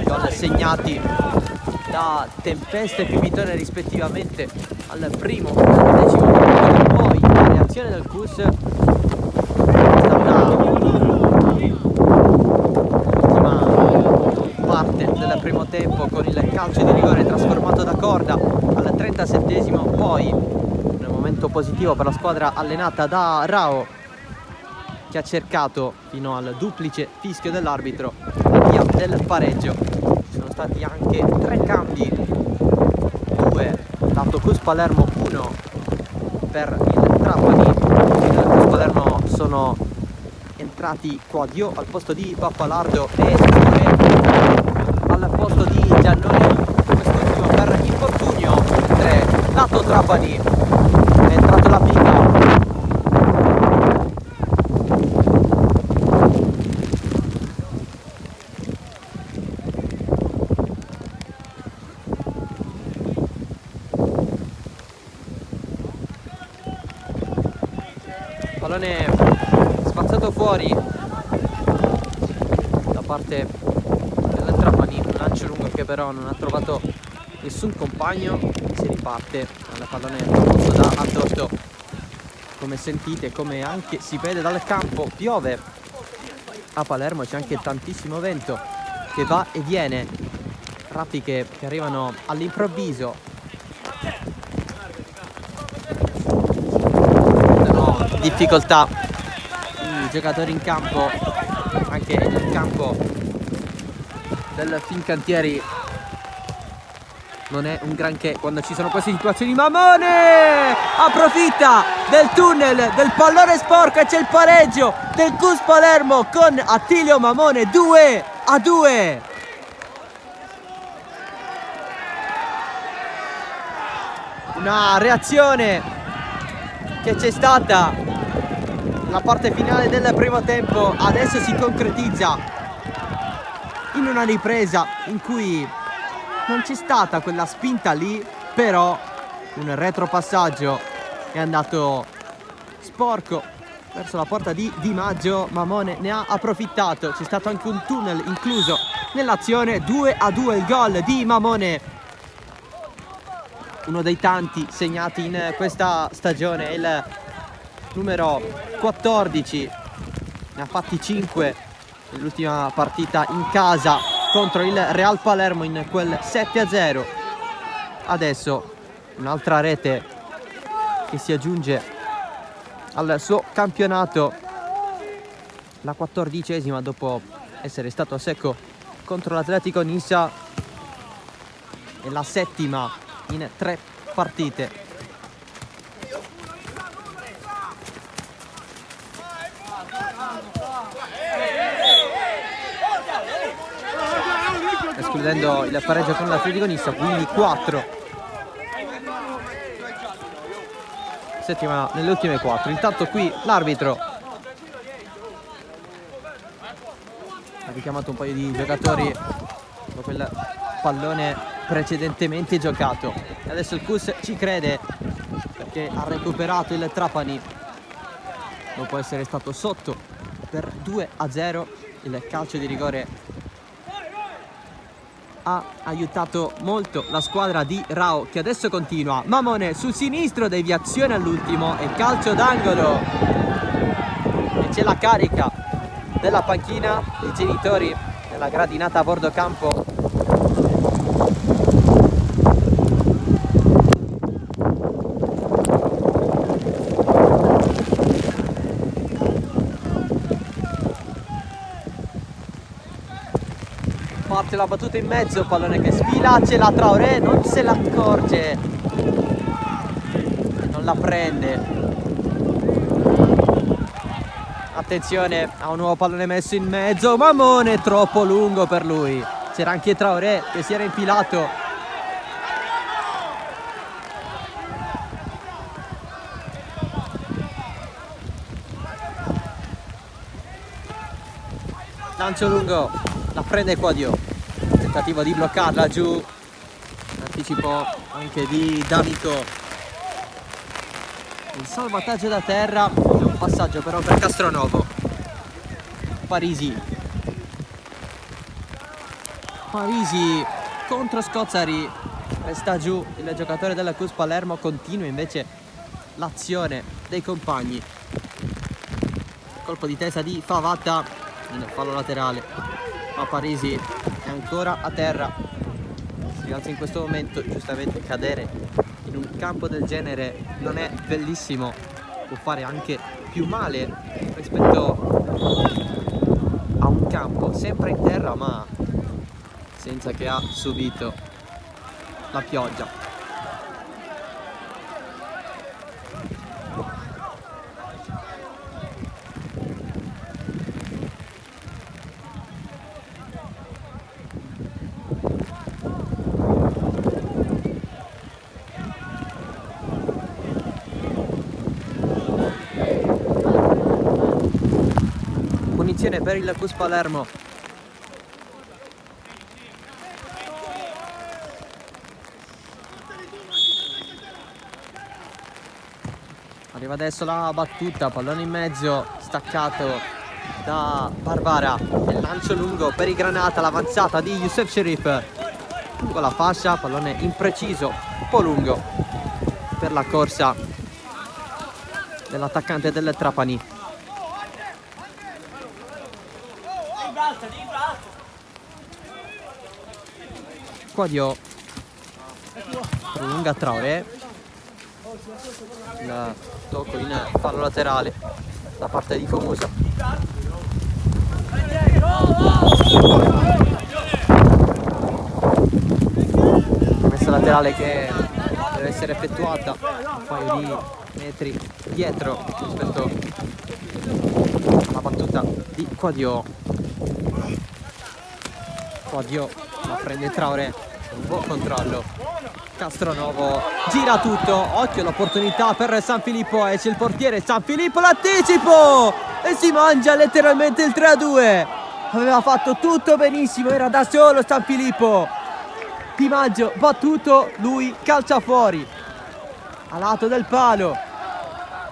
Speaker 1: gol segnati da Tempesta e Pipitone rispettivamente al primo e al 10° minuto. Poi la reazione del Cus è stata parte del primo tempo con il calcio di rigore trasformato da Corda al 37°, poi un momento positivo per la squadra allenata da Rao, che ha cercato fino al duplice fischio dell'arbitro la via del pareggio. Ci sono stati anche 3 cambi, 2 lato Cus Palermo, 1 per il Trapani. Il Cus Palermo sono entrati Quadio al posto di Pappalardo e 2 al posto di Giannoni, quest'ultimo per infortunio, mentre lato Trapani è entrato la Pica. Pallone spazzato fuori da parte del Trapani, un lancio lungo che però non ha trovato nessun compagno. Si riparte al pallone proposto da Addosto. Come sentite, come anche si vede dal campo, piove a Palermo, c'è anche tantissimo vento che va e viene, raffiche che arrivano all'improvviso. Difficoltà i giocatori in campo, anche nel campo del Fincantieri non è un granché quando ci sono queste situazioni. Mamone approfitta del tunnel, del pallone sporco, e c'è il pareggio del Cus Palermo con Attilio Mamone. 2-2. Una reazione che c'è stata la parte finale del primo tempo adesso si concretizza in una ripresa in cui non c'è stata quella spinta lì, però un retropassaggio è andato sporco verso la porta di Di Maggio. Mamone ne ha approfittato, c'è stato anche un tunnel incluso nell'azione. 2-2 il gol di Mamone, uno dei tanti segnati in questa stagione, il numero 14, ne ha fatti 5 nell'ultima partita in casa contro il Real Palermo in quel 7-0. Adesso un'altra rete che si aggiunge al suo campionato, la 14ª dopo essere stato a secco contro l'Atletico Nissa, e la 7ª in 3 partite. Escludendo il pareggio con l'Atletico Nissa, quindi 4. 7ª nelle ultime 4. Intanto qui l'arbitro ha richiamato un paio di giocatori dopo il pallone precedentemente giocato. Adesso il Cus ci crede perché ha recuperato il Trapani dopo essere stato sotto per 2-0. Il calcio di rigore ha aiutato molto la squadra di Rao, che adesso continua. Mamone sul sinistro, deviazione all'ultimo e calcio d'angolo, e c'è la carica della panchina dei genitori nella gradinata a bordo campo. Parte la battuta in mezzo, pallone che sfila, c'è la Traoré, non se l'accorge, non la prende. Attenzione a un nuovo pallone messo in mezzo, Mamone troppo lungo per lui, c'era anche Traoré che si era infilato. Lancio lungo, la prende Quadio, tentativo di bloccarla giù, anticipo anche di D'Amico. Il salvataggio da terra, è un passaggio però per Castronovo. Parisi contro Scozzari, resta giù il giocatore della Cus Palermo, continua invece l'azione dei compagni. Colpo di testa di Favatta in fallo laterale, ma Parisi è ancora a terra. Si alza in questo momento, giustamente cadere in un campo del genere non è bellissimo, può fare anche più male rispetto a un campo sempre in terra ma senza che ha subito la pioggia. Punizione per il Cus Palermo. Arriva adesso la battuta, pallone in mezzo, staccato da Barbara, il lancio lungo per i Granata, l'avanzata di Youssef Sherif con la fascia, pallone impreciso, un po' lungo per la corsa dell'attaccante del Trapani. Quadio prolunga Traoré, il tocco in fallo laterale da parte di Fomusa. Messa laterale che deve essere effettuata un paio di metri dietro rispetto alla battuta di Quadio. Quadio la prende Traoré, un buon controllo. Castronovo gira tutto, occhio l'opportunità per San Filippo e c'è il portiere San Filippo, l'anticipo e si mangia letteralmente il 3-2. Aveva fatto tutto benissimo, era da solo San Filippo. Di Maggio battuto, lui calcia fuori a lato del palo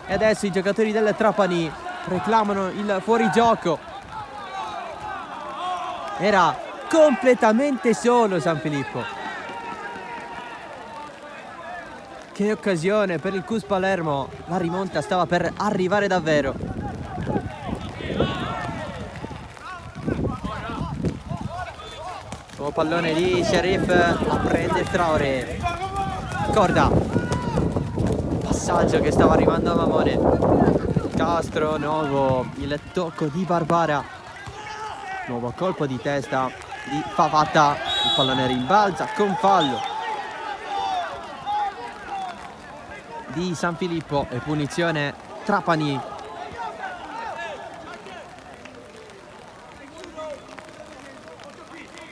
Speaker 1: e adesso i giocatori del Trapani reclamano il fuorigioco. Era completamente solo San Filippo. Che occasione per il Cus Palermo, la rimonta stava per arrivare davvero. Nuovo pallone di Sherif, la prende Traoré. Corda, passaggio che stava arrivando a Mamone. Castronovo, il tocco di Barbara. Nuovo colpo di testa di Favatta, il pallone rimbalza con fallo di San Filippo e punizione Trapani.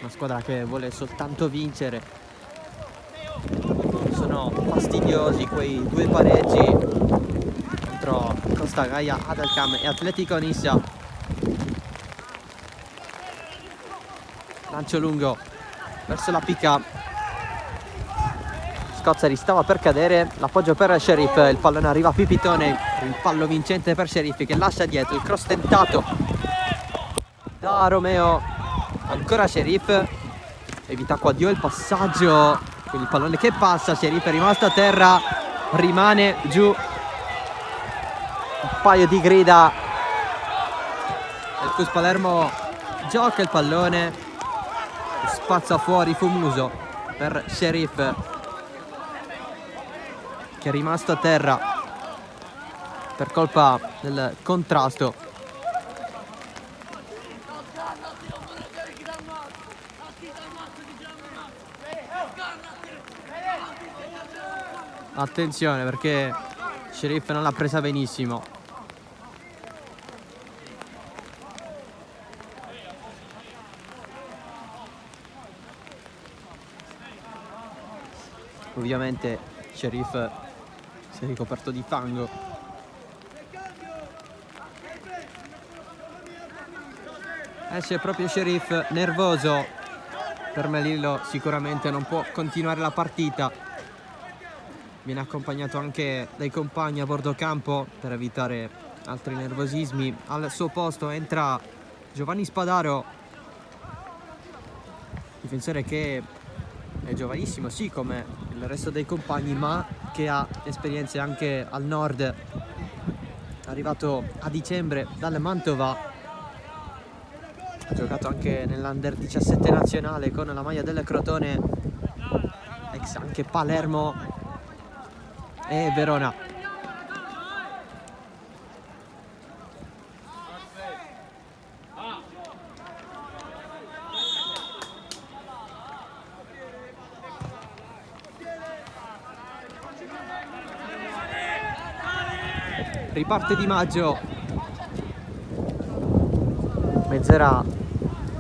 Speaker 1: Una squadra che vuole soltanto vincere. Sono fastidiosi quei due pareggi contro Costa Gaia, Adelcam e Atletico Nissa. Lancio lungo verso la picca. Scozzari stava per cadere, l'appoggio per Sherif, il pallone arriva a Pipitone, il fallo vincente per Sherif che lascia dietro, il cross tentato da Romeo, ancora Sherif, evita Quadio il passaggio, quindi il pallone che passa, Sherif è rimasto a terra, rimane giù, un paio di grida, il Cus Palermo gioca il pallone, spazza fuori Fomuso per Sherif, che è rimasto a terra per colpa del contrasto. Attenzione perché Sherif non l'ha presa benissimo. Ovviamente Sherif si è ricoperto di fango. Esce proprio Sherif nervoso. Per Melillo sicuramente non può continuare la partita. viene accompagnato anche dai compagni a bordo campo per evitare altri nervosismi. Al suo posto entra Giovanni Spadaro, difensore che è giovanissimo, sì, come il resto dei compagni, ma che ha esperienze anche al nord. Arrivato a dicembre dal Mantova, ha giocato anche nell'Under 17 nazionale con la maglia del Crotone, ex anche Palermo e Verona. Riparte Di Maggio, mezz'ora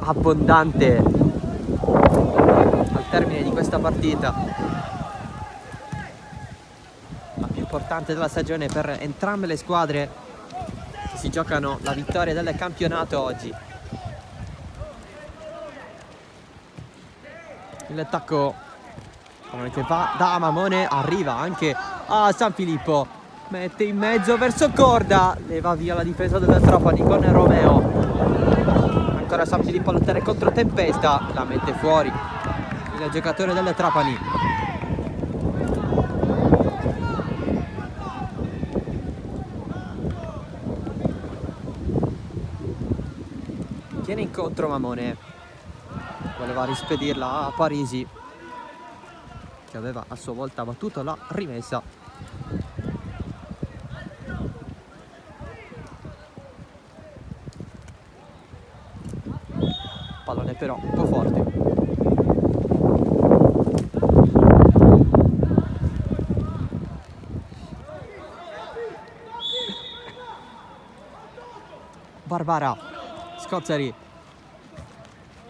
Speaker 1: abbondante al termine di questa partita, la più importante della stagione per entrambe le squadre che si giocano la vittoria del campionato oggi. Il tacco che va da Mamone, arriva anche a San Filippo, mette in mezzo verso Corda, e va via la difesa del Trapani con Romeo. Ancora San Filippo a lottare contro Tempesta, la mette fuori il giocatore del Trapani. Tiene incontro Mamone, voleva rispedirla a Parisi, che aveva a sua volta battuto la rimessa. Pallone però un po' forte. Barbara, Scozzari,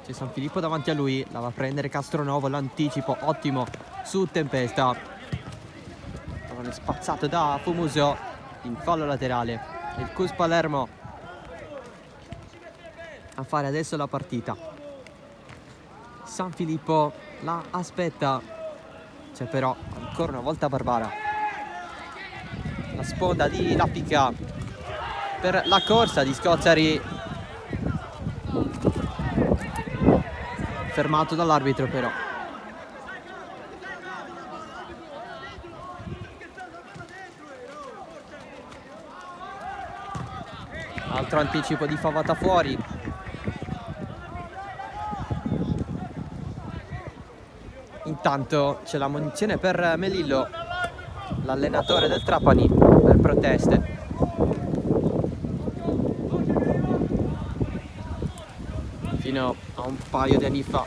Speaker 1: c'è San Filippo davanti a lui, la va a prendere Castronovo, l'anticipo ottimo su Tempesta, pallone spazzato da Fumusio in fallo laterale. Il Cus Palermo a fare adesso la partita. San Filippo la aspetta, c'è però ancora una volta Barbara, la sponda di Lappica per la corsa di Scozzari, fermato dall'arbitro però. Altro anticipo di Favata fuori. Intanto c'è la munizione per Melillo, l'allenatore del Trapani, per proteste. Fino a un paio di anni fa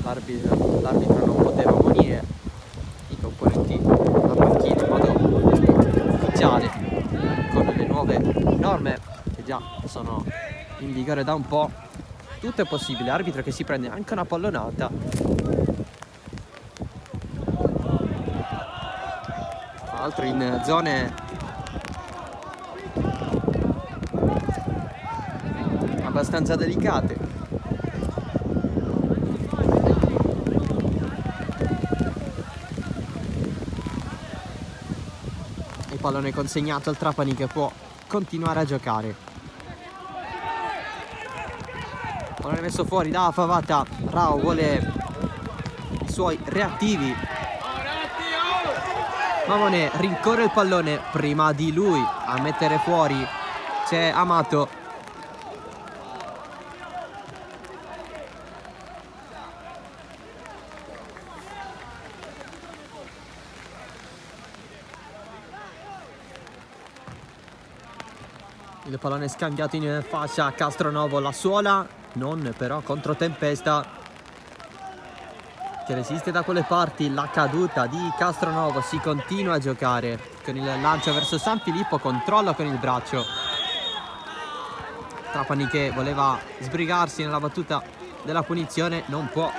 Speaker 1: l'arbitro non poteva munire i componenti della panchina in modo ufficiale. Con le nuove norme che già sono in vigore da un po', tutto è possibile. Arbitro che si prende anche una pallonata, tra l'altro in zone abbastanza delicate. Il pallone consegnato al Trapani, che può continuare a giocare. Pallone messo fuori da Favata. Rao vuole i suoi reattivi. Mamone rincorre il pallone, prima di lui a mettere fuori c'è Amato. Il pallone scambiato in fascia a Castronovo, la suola, non però contro Tempesta, che resiste da quelle parti. La caduta di Castronovo, si continua a giocare con il lancio verso San Filippo, controllo con il braccio. Trapani che voleva sbrigarsi nella battuta della punizione, non può.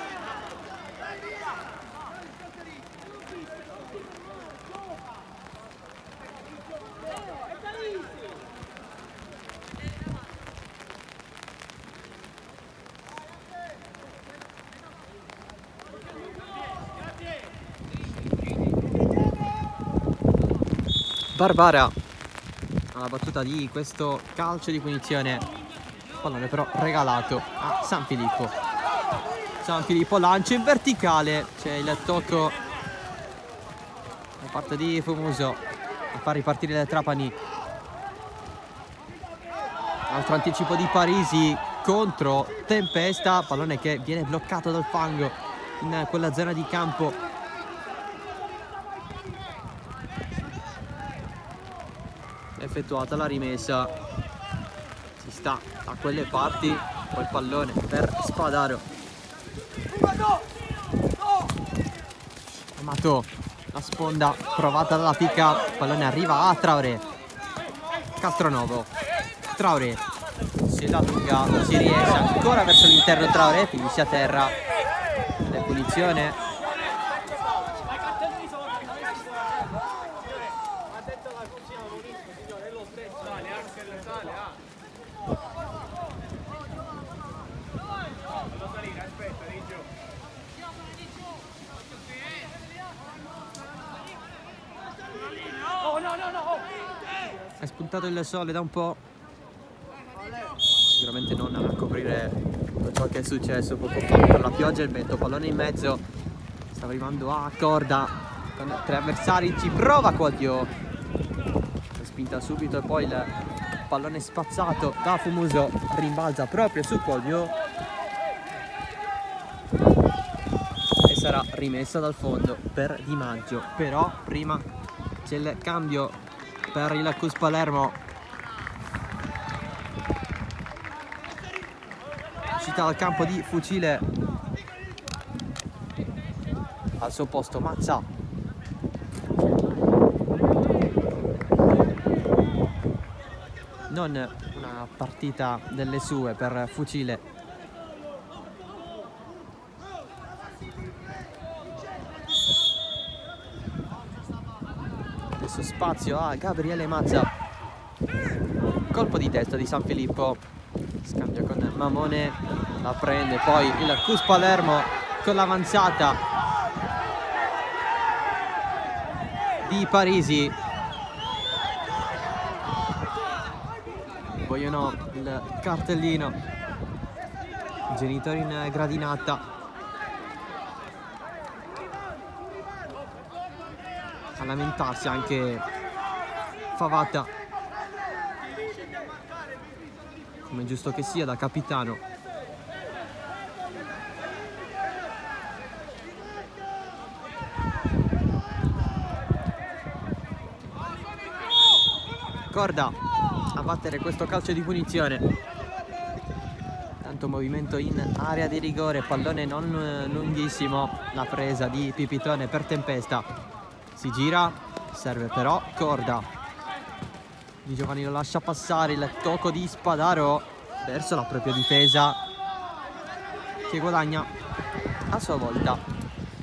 Speaker 1: Barbara alla battuta di questo calcio di punizione, pallone però regalato a San Filippo. San Filippo lancio in verticale, c'è il tocco da parte di Fumuso a far ripartire le Trapani. Altro anticipo di Parisi contro Tempesta, pallone che viene bloccato dal fango in quella zona di campo. Effettuata la rimessa, si sta a quelle parti, poi il pallone per Spadaro. Amato, la sponda provata dalla Pica, pallone arriva a Traoré. Castronovo, Traoré, si la lunga, non si riesce, ancora verso l'interno Traoré, finisce a terra. Le punizione. È spuntato il sole da un po', sicuramente non a coprire tutto ciò che è successo poco fa per la pioggia e il vento. Pallone in mezzo, sta arrivando a corda con 3 avversari, ci prova Quadio, spinta subito e poi il pallone spazzato da Fumuso, rimbalza proprio su Quadio e sarà rimessa dal fondo per Di Maggio. Però prima c'è il cambio per il Cus Palermo, uscita dal campo di Fucile, al suo posto Mazza. Non una partita delle sue per Fucile. Adesso spazio a Gabriele Mazza, colpo di testa di San Filippo, scambia con Mamone, la prende poi il Cus Palermo con l'avanzata di Parisi. Vogliono il cartellino i genitori in gradinata. A lamentarsi anche Favata, come è giusto che sia da capitano. Corda a battere questo calcio di punizione. Tanto movimento in area di rigore, pallone non lunghissimo, la presa di Pipitone per Tempesta. Si gira, serve però Corda. Di Giovanni lo lascia passare, il tocco di Spadaro verso la propria difesa, che guadagna a sua volta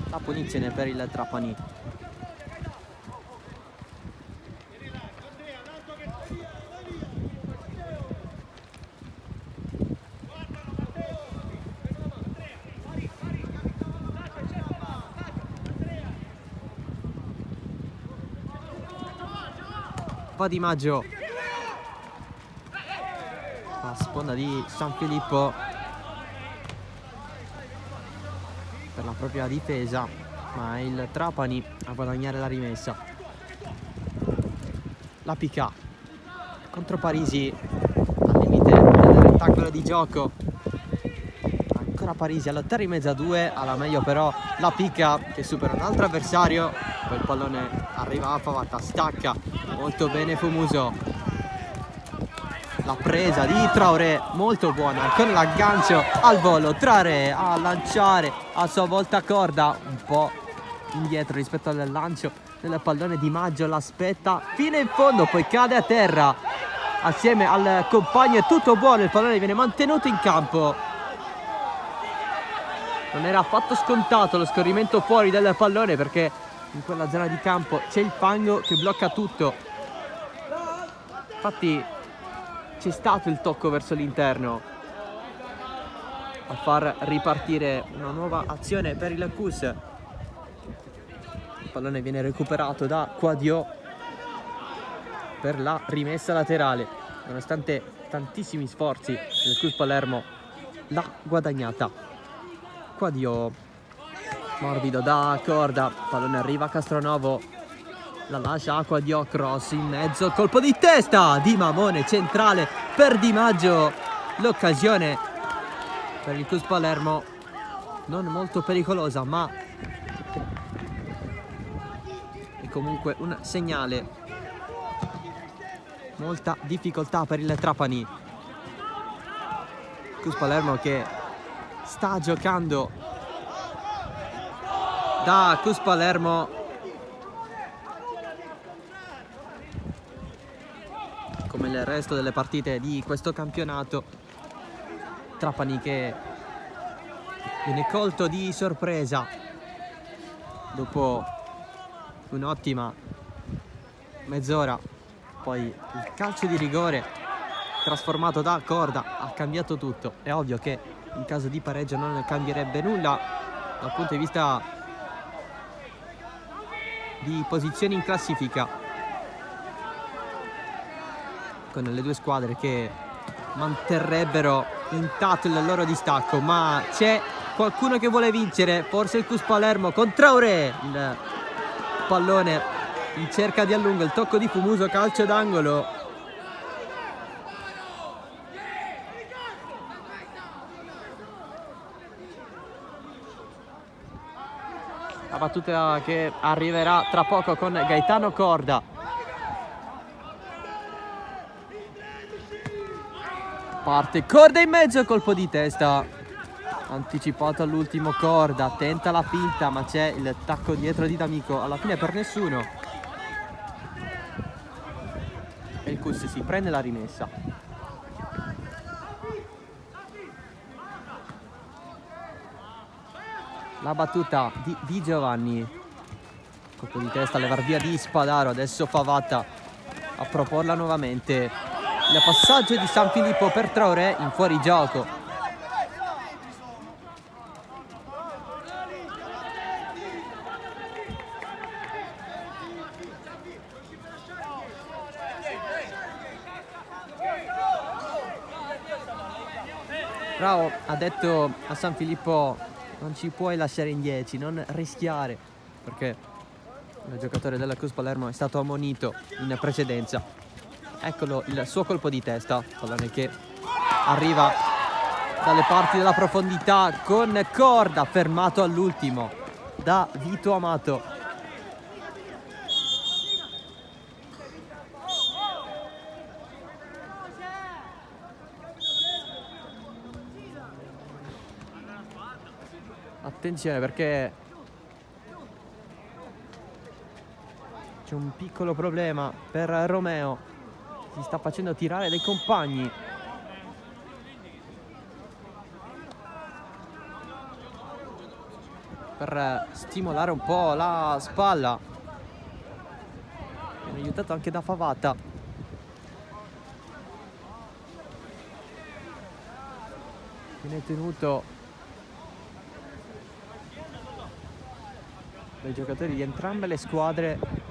Speaker 1: la punizione per il Trapani. Di Maggio, la sponda di San Filippo per la propria difesa, ma è il Trapani a guadagnare la rimessa. La Pica contro Parisi al limite del rettangolo di gioco, ancora Parisi alla terra in mezzo a 2, alla meglio però la Pica che supera un altro avversario, poi il pallone arriva a Favata, stacca molto bene Fumuso, la presa di Traoré molto buona con l'aggancio al volo, Traoré a lanciare a sua volta Corda, un po' indietro rispetto al lancio del pallone. Di Maggio l'aspetta fino in fondo, poi cade a terra assieme al compagno, è tutto buono, il pallone viene mantenuto in campo. Non era affatto scontato lo scorrimento fuori del pallone, perché in quella zona di campo c'è il fango che blocca tutto. Infatti c'è stato il tocco verso l'interno a far ripartire una nuova azione per il Cus. Il pallone viene recuperato da Quadio. per la rimessa laterale. Nonostante tantissimi sforzi, il Cus Palermo l'ha guadagnata. Quadio, morbido da Corda, pallone arriva a Castronovo, la lascia a Quadio, cross in mezzo, colpo di testa di Mamone, centrale per Di Maggio. L'occasione per il Cus Palermo non molto pericolosa, ma è comunque un segnale. Molta difficoltà per il Trapani. Cus Palermo che sta giocando da Cus Palermo. Come il resto delle partite di questo campionato, Trapani che viene colto di sorpresa dopo un'ottima mezz'ora. Poi il calcio di rigore trasformato da Corda ha cambiato tutto. È ovvio che in caso di pareggio non cambierebbe nulla dal punto di vista di posizioni in classifica, con le due squadre che manterrebbero intatto il loro distacco. Ma c'è qualcuno che vuole vincere, forse il Cus Palermo con Traoré. Il pallone in cerca di allungo, il tocco di Fumuso, calcio d'angolo. La battuta che arriverà tra poco con Gaetano Corda. Parte Corda in mezzo, colpo di testa anticipato all'ultimo Corda, tenta la finta ma c'è il tacco dietro di D'Amico, alla fine per nessuno. E il Cus si prende la rimessa. La battuta di Di Giovanni, colpo di testa, levar via di Spadaro. Adesso Favata a proporla nuovamente. Il passaggio di San Filippo per Traoré in fuorigioco. Bravo, ha detto a San Filippo: non ci puoi lasciare in 10, non rischiare, perché il giocatore della Cus Palermo è stato ammonito in precedenza. Eccolo il suo colpo di testa, pallone che arriva dalle parti della profondità con Corda, fermato all'ultimo da Vito Amato. Attenzione perché c'è un piccolo problema per Romeo, si sta facendo tirare dai compagni. Per stimolare un po' la spalla, viene aiutato anche da Favata. Viene tenuto dai giocatori di entrambe le squadre.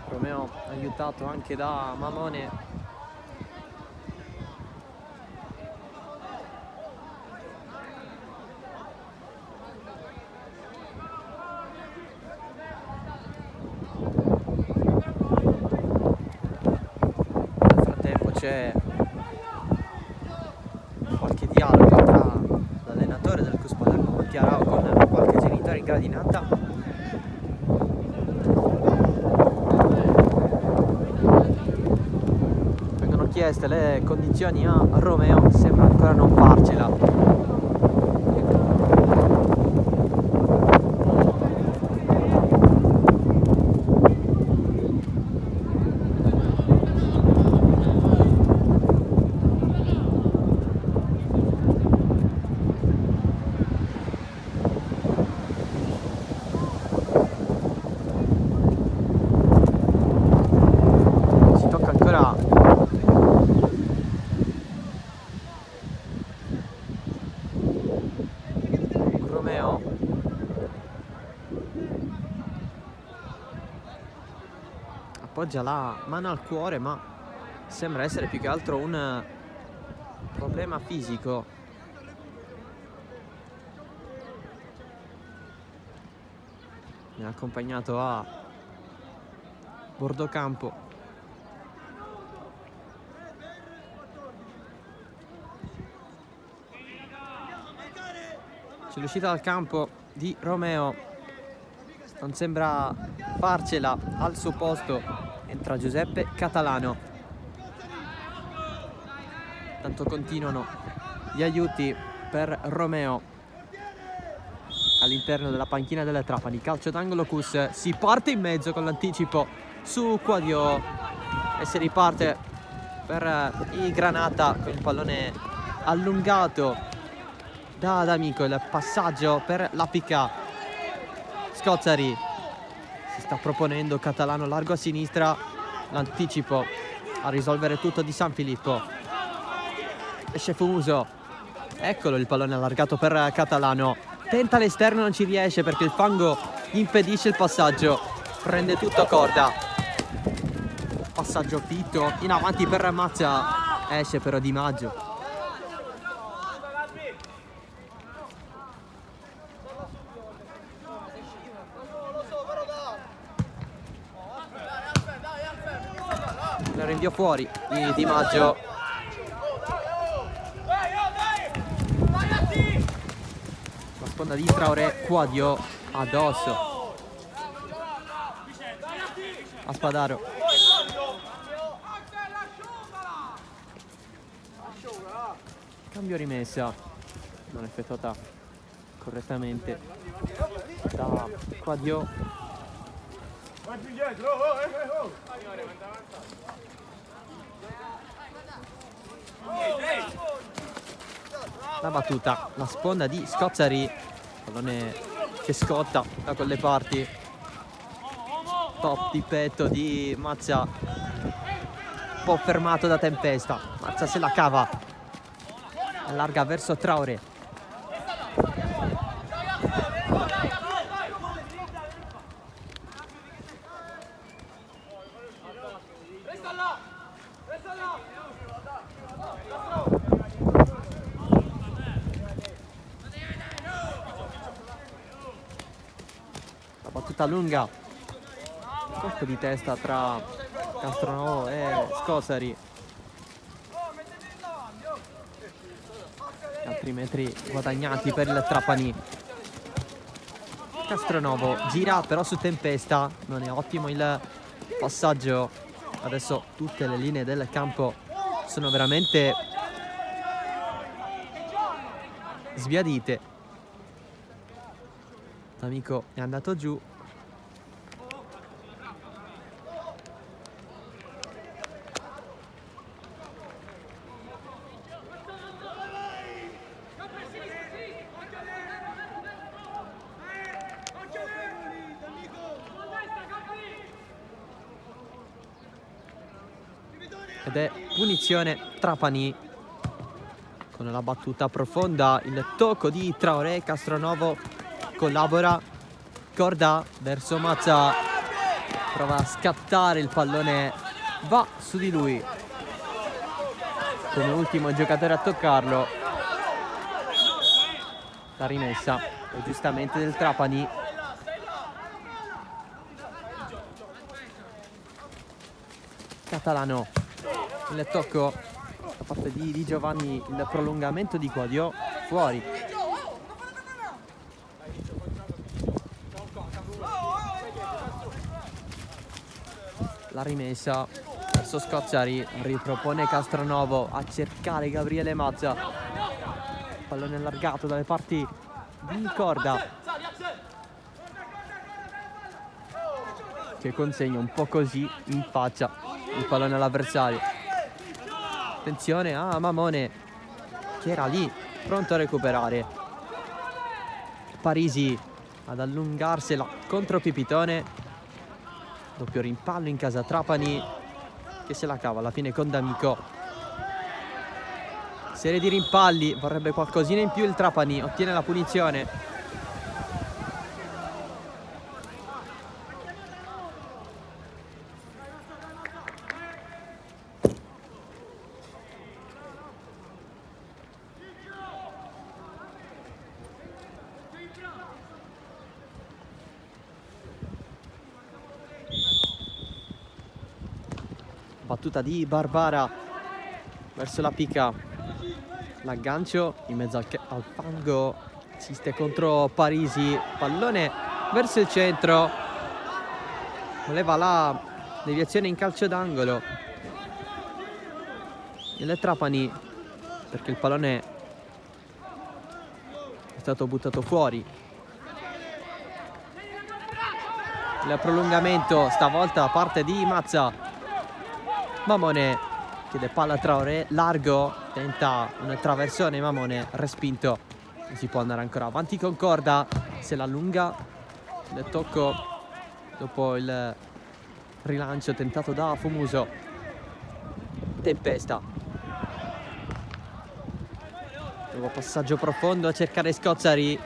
Speaker 1: Romeo aiutato anche da Mamone. Nel frattempo c'è qualche dialogo tra l'allenatore del Cus Palermo, Mattiarao, con qualche genitore in gradinata. Trieste le condizioni a Romeo, sembra ancora non farcela. Si tocca ancora Romeo. Appoggia la mano al cuore, ma sembra essere più che altro un problema fisico. Mi ha accompagnato a bordo campo. C'è l'uscita dal campo di Romeo, non sembra farcela. Al suo posto entra Giuseppe Catalano. Tanto continuano gli aiuti per Romeo all'interno della panchina delle Trapani. Calcio d'angolo, Cus si parte in mezzo con l'anticipo su Quadio e si riparte per i Granata con il pallone allungato da D'Amico. Il passaggio per la PK. Scozzari si sta proponendo, Catalano largo a sinistra, l'anticipo a risolvere tutto di San Filippo. Esce Fuso, eccolo il pallone allargato per Catalano, tenta l'esterno, non ci riesce perché il fango gli impedisce il passaggio, prende tutto corda, passaggio fitto in avanti per Mazza, esce però Di Maggio. La rinvio fuori di Maggio. La sponda di Traoré, Quadio addosso a Spadaro. Cambio rimessa non effettuata correttamente da Quadio. La battuta, la sponda di Scozzari, pallone che scotta da quelle parti, top di petto di Mazza, un po' fermato da Tempesta. Mazza se la cava, allarga verso Traoré. La battuta lunga, colpo di testa tra Castronovo e Scozzari. Altri metri guadagnati per il Trapani. Castronovo gira però su Tempesta, non è ottimo il passaggio. Adesso tutte le linee del campo sono veramente sbiadite. D'Amico è andato giù. Ed è punizione Trapani con la battuta profonda, il tocco di Traoré. Castronovo collabora, corda verso Mazza, prova a scattare, il pallone va su di lui come ultimo giocatore a toccarlo. La rimessa è giustamente del Trapani. Catalano, il tocco da parte di Giovanni, il prolungamento di Quadio, fuori. La rimessa verso adesso Scozzari, ripropone Castronovo a cercare Gabriele Mazza. Pallone allargato dalle parti di Corda, che consegna un po' così in faccia il pallone all'avversario. Attenzione a Mamone, che era lì pronto a recuperare. Parisi ad allungarsela contro Pipitone. Doppio rimpallo in casa Trapani, che se la cava alla fine con D'Amico. Serie di rimpalli, vorrebbe qualcosina in più il Trapani, ottiene la punizione. Battuta di Barbara verso la Pica, l'aggancio in mezzo al fango, insiste contro Parisi, pallone verso il centro, voleva la deviazione in calcio d'angolo delle Trapani, perché il pallone è stato buttato fuori. Il prolungamento stavolta da parte di Mazza. Mamone chiede palla a Traoré, largo, tenta un traversone, Mamone respinto. Non si può andare ancora avanti con Corda, se la allunga, il tocco dopo il rilancio tentato da Fumuso. Tempesta, nuovo passaggio profondo a cercare Scozzari,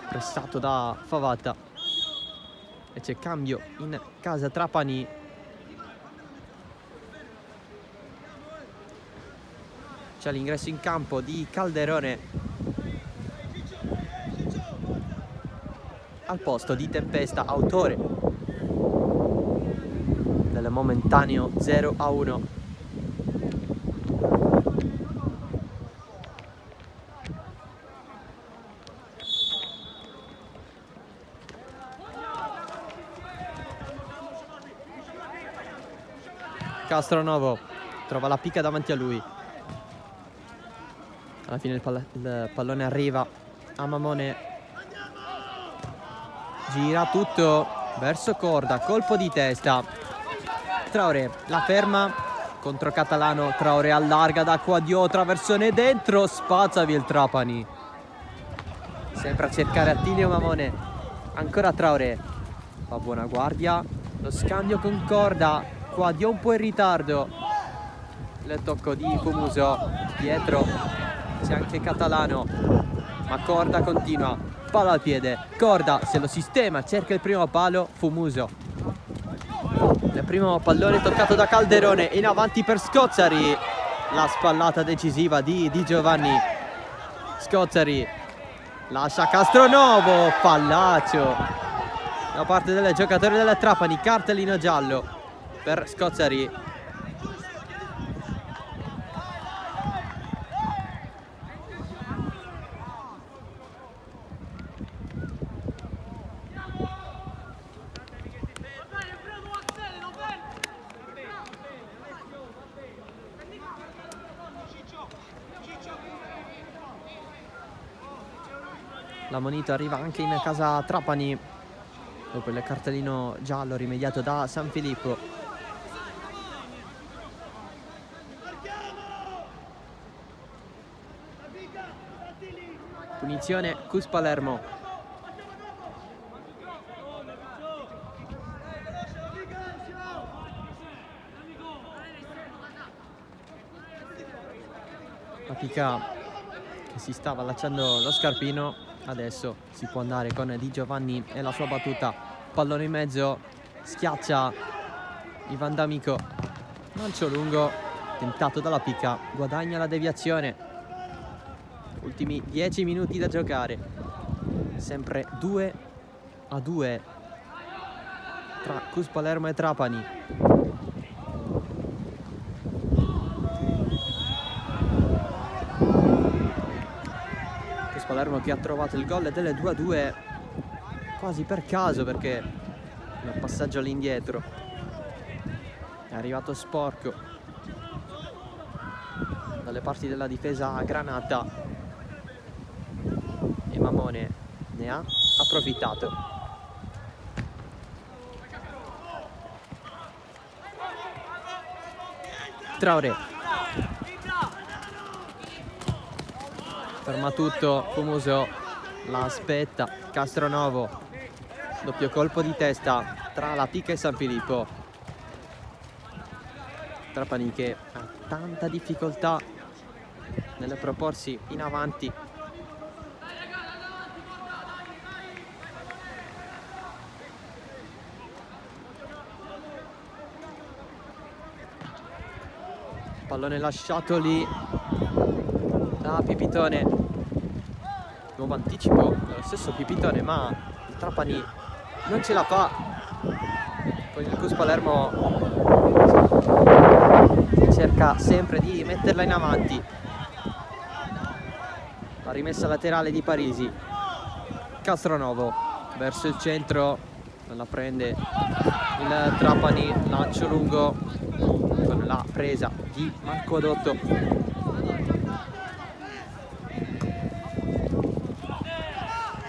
Speaker 1: pressato da Favatta, e c'è cambio in casa Trapani. C'è l'ingresso in campo di Calderone al posto di Tempesta, autore del momentaneo 0-1. Castronovo trova la Pica davanti a lui. Alla fine il pallone arriva a Mamone, gira tutto verso Corda, colpo di testa. Traoré la ferma contro Catalano, Traoré allarga da Quadio, traversone dentro, spazza via il Trapani. Sempre a cercare Attilio Mamone, ancora Traoré, fa buona guardia, lo scambio con Corda, Quadio un po' in ritardo, il tocco di Fumuso, dietro c'è anche Catalano, ma Corda continua, palo al piede, Corda se lo sistema, cerca il primo palo, Fumuso. Il primo pallone toccato da Calderone, in avanti per Scozzari, la spallata decisiva di Giovanni. Scozzari lascia Castronovo, pallaccio da parte del giocatore della Trapani, cartellino giallo per Scozzari. La moneta arriva anche in casa Trapani dopo il cartellino giallo rimediato da San Filippo. Punizione Cus Palermo. La Pica che si stava allacciando lo scarpino. Adesso si può andare con Di Giovanni e la sua battuta. Pallone in mezzo, schiaccia Ivan D'Amico. Lancio lungo, tentato dalla Pica, guadagna la deviazione. Ultimi 10 minuti da giocare. Sempre 2-2 tra Cus Palermo e Trapani. Palermo che ha trovato il gol delle 2-2 quasi per caso, perché un passaggio all'indietro è arrivato sporco dalle parti della difesa granata e Mamone ne ha approfittato. Traoré ferma tutto, Fumuso la aspetta, Castronovo, doppio colpo di testa tra la Pica e San Filippo. Trapani che ha tanta difficoltà nel proporsi in avanti. Pallone lasciato lì da Pipitone, nuovo anticipo dello stesso Pipitone, ma il Trapani non ce la fa. Poi il Cus Palermo cerca sempre di metterla in avanti. La rimessa laterale di Parisi, Castronovo verso il centro, non la prende il Trapani, lancio lungo con la presa di Marco Adotto.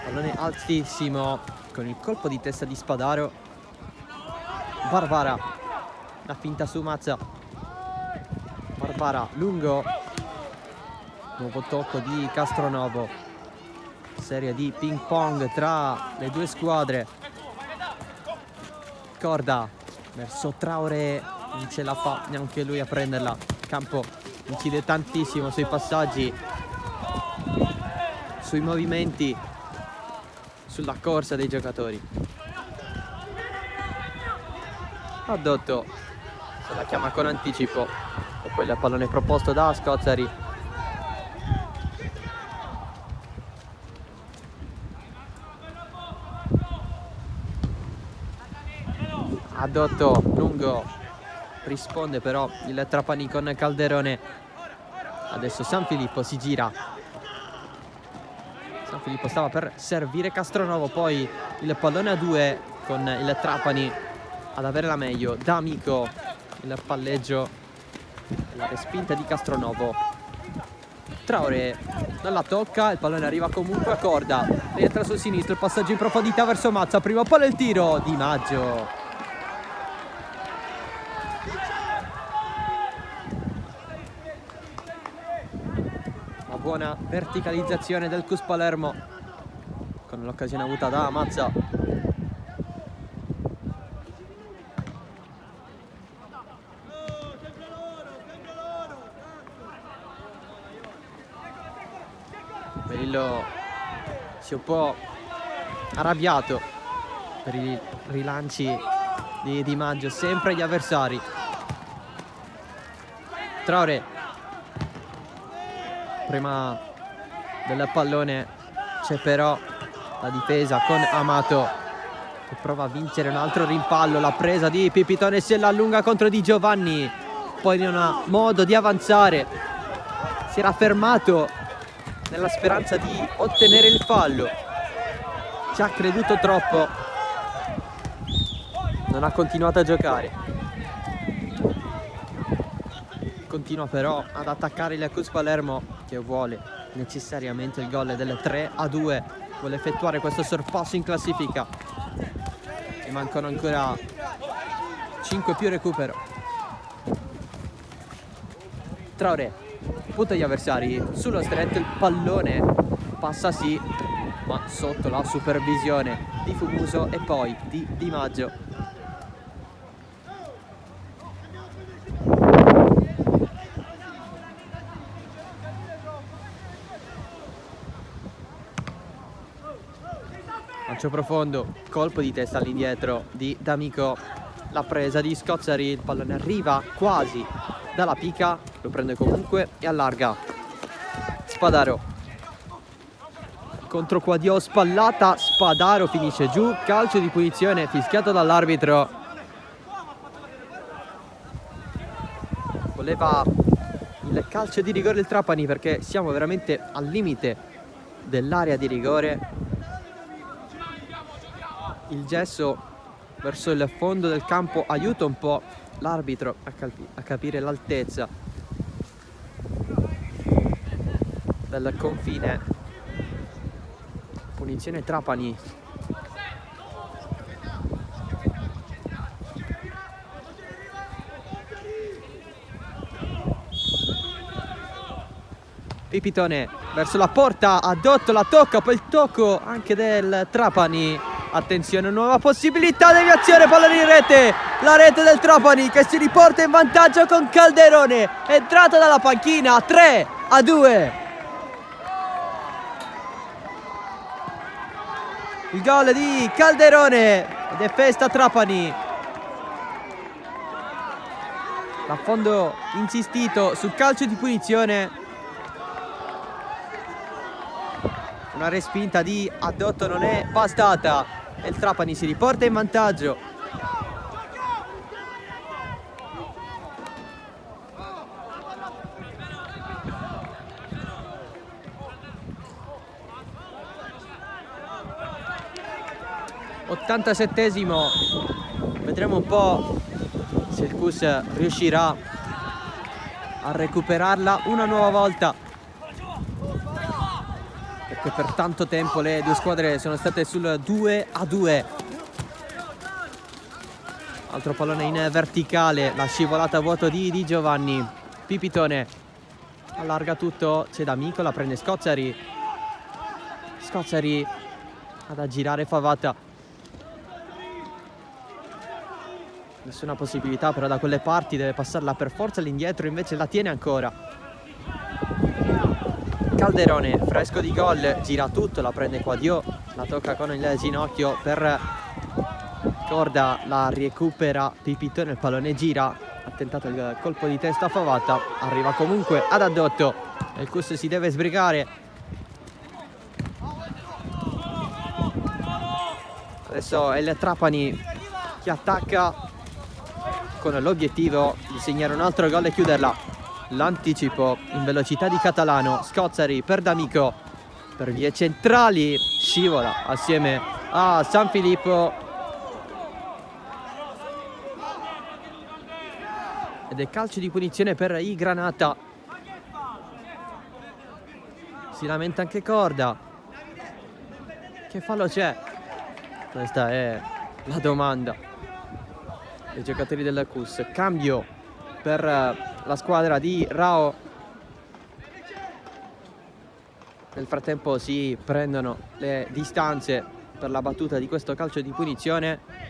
Speaker 1: Pallone altissimo con il colpo di testa di Spadaro. Barbara, la finta su Mazza. Barbara lungo, nuovo tocco di Castronovo. Serie di ping pong tra le due squadre. Corda verso Traoré, non ce la fa neanche lui a prenderla. Campo incide tantissimo sui passaggi, sui movimenti, sulla corsa dei giocatori. Adotto se la chiama con anticipo e poi il pallone proposto da Scozzari. Adotto lungo, risponde però il Trapani con Calderone. Adesso San Filippo si gira. San Filippo stava per servire Castronovo, poi il pallone a due con il Trapani ad avere la meglio. D'Amico, il palleggio, la respinta di Castronovo. Traoré non la tocca, il pallone arriva comunque a corda, rientra sul sinistro, il passaggio in profondità verso Mazza, primo palo il tiro di Maggio. Buona verticalizzazione del Cus Palermo con l'occasione avuta da Mazza. Bello si è un po' arrabbiato per i rilanci di Maggio, sempre gli avversari. Traoré prima del pallone c'è però la difesa con Amato che prova a vincere un altro rimpallo. La presa di Pipitone se la allunga contro Di Giovanni, poi non ha modo di avanzare, si era fermato nella speranza di ottenere il fallo, ci ha creduto troppo, non ha continuato a giocare. Continua però ad attaccare il Cus Palermo che vuole necessariamente il gol del 3-2, vuole effettuare questo sorpasso in classifica e mancano ancora 5 più recupero. Traoré punta gli avversari sullo stretto, il pallone passa sì, ma sotto la supervisione di Fumuso e poi di Maggio. Lancio profondo, colpo di testa all'indietro di D'Amico, la presa di Scozzari, il pallone arriva quasi dalla Pica, lo prende comunque e allarga. Spadaro contro Quadio, spallata, Spadaro finisce giù, calcio di punizione fischiato dall'arbitro. Voleva il calcio di rigore del Trapani perché siamo veramente al limite dell'area di rigore. Il gesso verso il fondo del campo aiuta un po' l'arbitro a capire l'altezza del confine. Punizione Trapani. Pipitone verso la porta, Adotto la tocca, poi il tocco anche del Trapani. Attenzione, nuova possibilità, deviazione, palla in rete. La rete del Trapani che si riporta in vantaggio con Calderone, entrato dalla panchina, 3-2. Il gol di Calderone ed è festa Trapani. L'affondo insistito sul calcio di punizione. Una respinta di Adotto non è bastata e il Trapani si riporta in vantaggio. '87esimo. Vedremo un po' se il CUS riuscirà a recuperarla una nuova volta, perché per tanto tempo le due squadre sono state sul 2-2. Altro pallone in verticale, la scivolata a vuoto di Giovanni. Pipitone allarga tutto, c'è D'Amico, la prende Scozzari ad aggirare Favata. Nessuna possibilità però da quelle parti, deve passarla per forza all'indietro, invece la tiene ancora. Calderone fresco di gol, gira tutto, la prende Quadio, la tocca con il ginocchio per Corda, la recupera Pipitone, il pallone gira, ha tentato il colpo di testa Favata, arriva comunque ad Adotto, il CUS si deve sbrigare. Adesso è il Trapani che attacca con l'obiettivo di segnare un altro gol e chiuderla. L'anticipo in velocità di Catalano, Scozzari per D'Amico, per vie centrali, scivola assieme a San Filippo ed è calcio di punizione per i Granata. Si lamenta anche Corda. Che fallo c'è? Questa è la domanda dei giocatori del CUS. Cambio per la squadra di Rao. Nel frattempo si prendono le distanze per la battuta di questo calcio di punizione.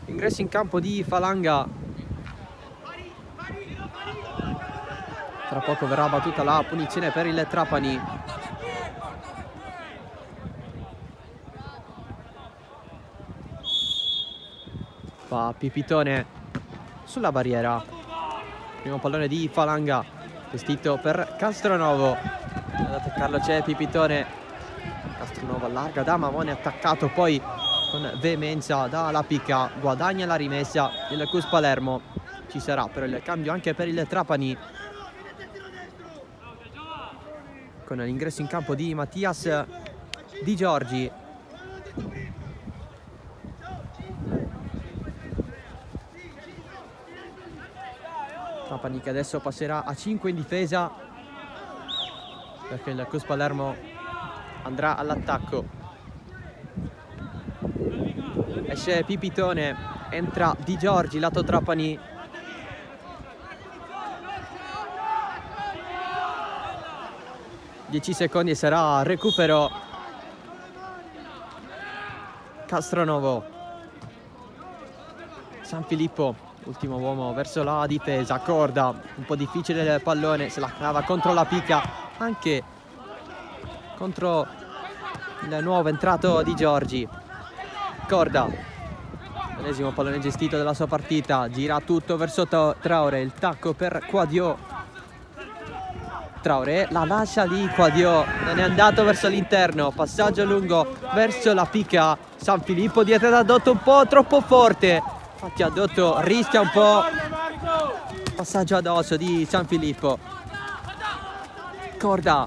Speaker 1: Ingresso in campo di Falanga. Tra poco verrà battuta la punizione per il Trapani. Va Pipitone sulla barriera. Primo pallone di Falanga, gestito per Castronovo. Ad attaccarlo c'è Pipitone. Castronovo allarga da Mamone, attaccato poi con veemenza da Lapica, guadagna la rimessa il CUS Palermo. Ci sarà però il cambio anche per il Trapani, con l'ingresso in campo di Mattias Di Giorgi. Trapani che adesso passerà a 5 in difesa, perché il CUS Palermo andrà all'attacco. Esce Pipitone, entra Di Giorgi, lato Trapani. Dieci secondi e sarà recupero. Castronovo. San Filippo, ultimo uomo verso la difesa. Corda, un po' difficile il pallone, se la cava contro la picca. anche contro il nuovo entrato Di Giorgi. Corda, l'ennesimo pallone gestito della sua partita, gira tutto verso Traoré, il tacco per Quadio. Traoré la lascia lì, Quadio non è andato verso l'interno, passaggio lungo verso la picca. San Filippo dietro da Dotto un po' troppo forte, infatti a Dotto rischia un po'. Passaggio addosso di San Filippo. Corda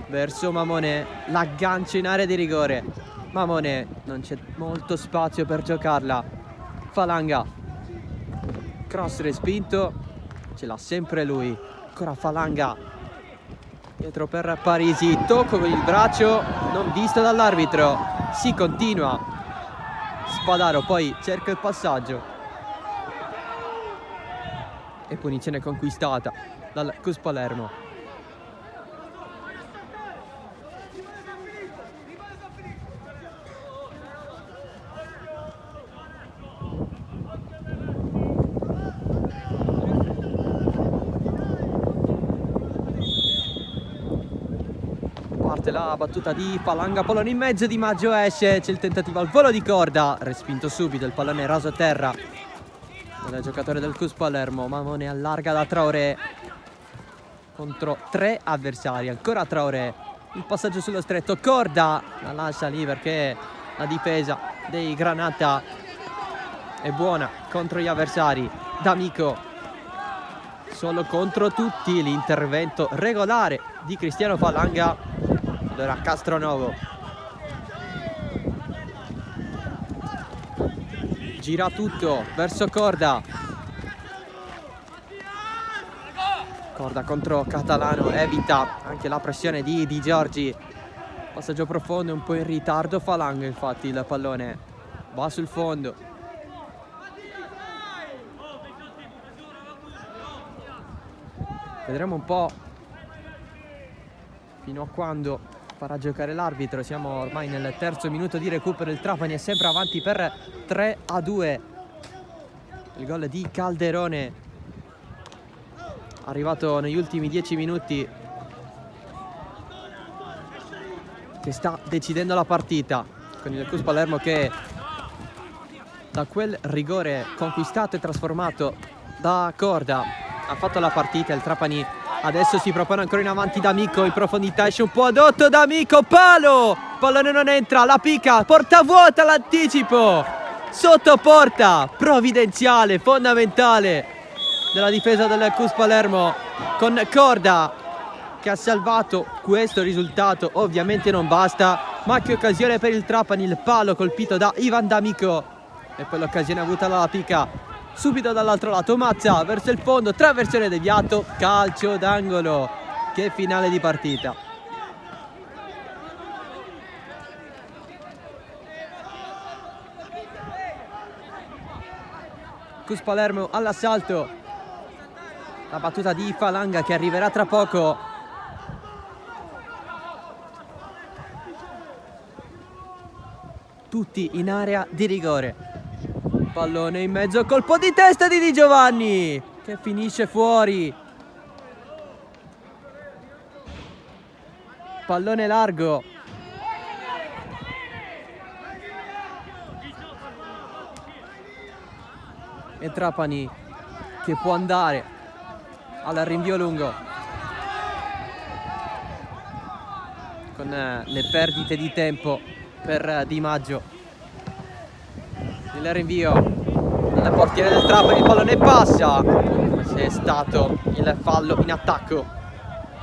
Speaker 1: verso Mamone, l'aggancio in area di rigore. Mamone, non c'è molto spazio per giocarla. Falanga, cross respinto, ce l'ha sempre lui. Ancora Falanga, dietro per Parisi, tocco con il braccio non visto dall'arbitro. Si continua. Spadaro poi cerca il passaggio e punizione conquistata dal Cus Palermo. Parte la battuta di Falanga, pallone in mezzo, Di Maggio esce, c'è il tentativo al volo di Corda, respinto subito, il pallone raso a terra dal giocatore del Cus Palermo. Mamone allarga da Traoré contro 3 avversari, ancora Traoré, il passaggio sullo stretto, Corda la lascia lì perché la difesa dei Granata è buona contro gli avversari. D'Amico solo contro tutti, l'intervento regolare di Cristiano Falanga. Allora Castronovo gira tutto verso Corda. Corda contro Catalano, evita anche la pressione di Di Giorgi. Passaggio profondo, un po' in ritardo Falanga, infatti il pallone va sul fondo. Vedremo un po' fino a quando farà giocare l'arbitro. Siamo ormai nel terzo minuto di recupero, il Trapani è sempre avanti per 3-2. Il gol di Calderone, arrivato negli ultimi 10 minuti, che sta decidendo la partita, con il Cus Palermo che da quel rigore conquistato e trasformato da Corda ha fatto la partita. Il Trapani adesso si propone ancora in avanti. D'Amico in profondità, esce un po' adotto D'Amico, palo, pallone non entra, la picca, porta vuota, l'anticipo sotto porta, provvidenziale, fondamentale della difesa del Cus Palermo, con Corda che ha salvato questo risultato. Ovviamente non basta, ma che occasione per il Trapani, il palo colpito da Ivan D'Amico e poi l'occasione avuta dalla picca subito dall'altro lato. Mazza verso il fondo, traversone deviato, calcio d'angolo. Che finale di partita. Cus Palermo all'assalto, la battuta di Falanga che arriverà tra poco. Tutti in area di rigore, pallone in mezzo, colpo di testa di Di Giovanni che finisce fuori. Pallone largo, e Trapani che può andare al rinvio lungo con le perdite di tempo per Di Maggio. Il rinvio del portiere del Trapani, il pallone passa, c'è stato il fallo in attacco.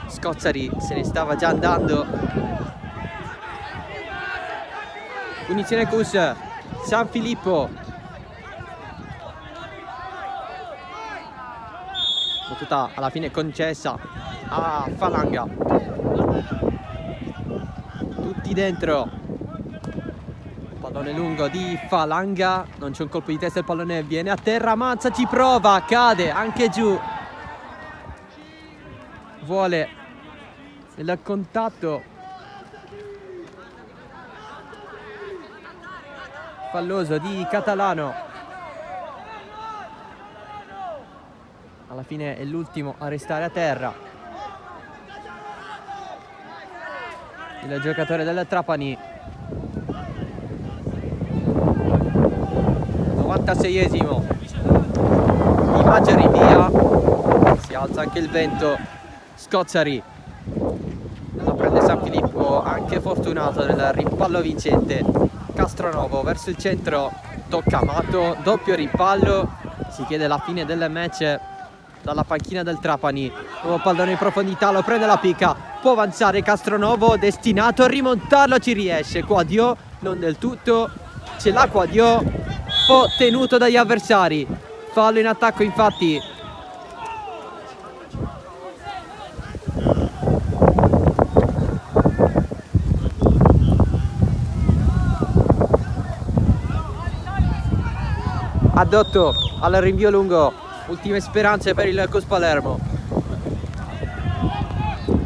Speaker 1: Scozzari se ne stava già andando. Punizione Cus. San Filippo, battuta alla fine concessa a Falanga. Tutti dentro, pallone lungo di Falanga, non c'è un colpo di testa, il pallone viene a terra, Mazza ci prova, cade anche giù, vuole il contatto falloso di Catalano. Alla alla fine è l'ultimo a restare a terra. Il giocatore del Trapani. 96esimo. Immaggia rinvia. Si alza anche il vento. Scozzari. La prende San Filippo, anche fortunato nel rimpallo vincente. Castronovo verso il centro. Tocca Amato. Doppio rimpallo. Si chiede la fine del match dalla panchina del Trapani. Nuovo pallone in profondità, lo prende la picca, può avanzare Castronovo, destinato a rimontarlo, ci riesce Quadio, non del tutto, ce l'ha Quadio, po' tenuto dagli avversari. Fallo in attacco infatti. Addotto al rinvio lungo, ultime speranze per il Cus Palermo.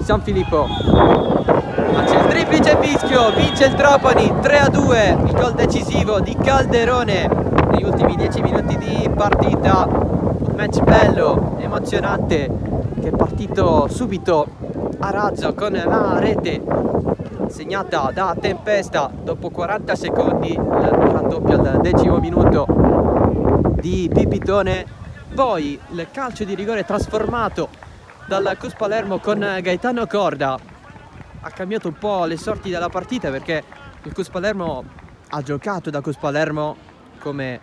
Speaker 1: San Filippo, ma c'è il triplice fischio, vince il Trapani 3-2, il gol decisivo di Calderone negli ultimi 10 minuti di partita. Un match bello, emozionante, che è partito subito a razzo con la rete segnata da Tempesta dopo 40 secondi, il raddoppio al 10° minuto di Pipitone. Poi il calcio di rigore trasformato dal Cus Palermo con Gaetano Corda ha cambiato un po' le sorti della partita, perché il Cus Palermo ha giocato da Cus Palermo come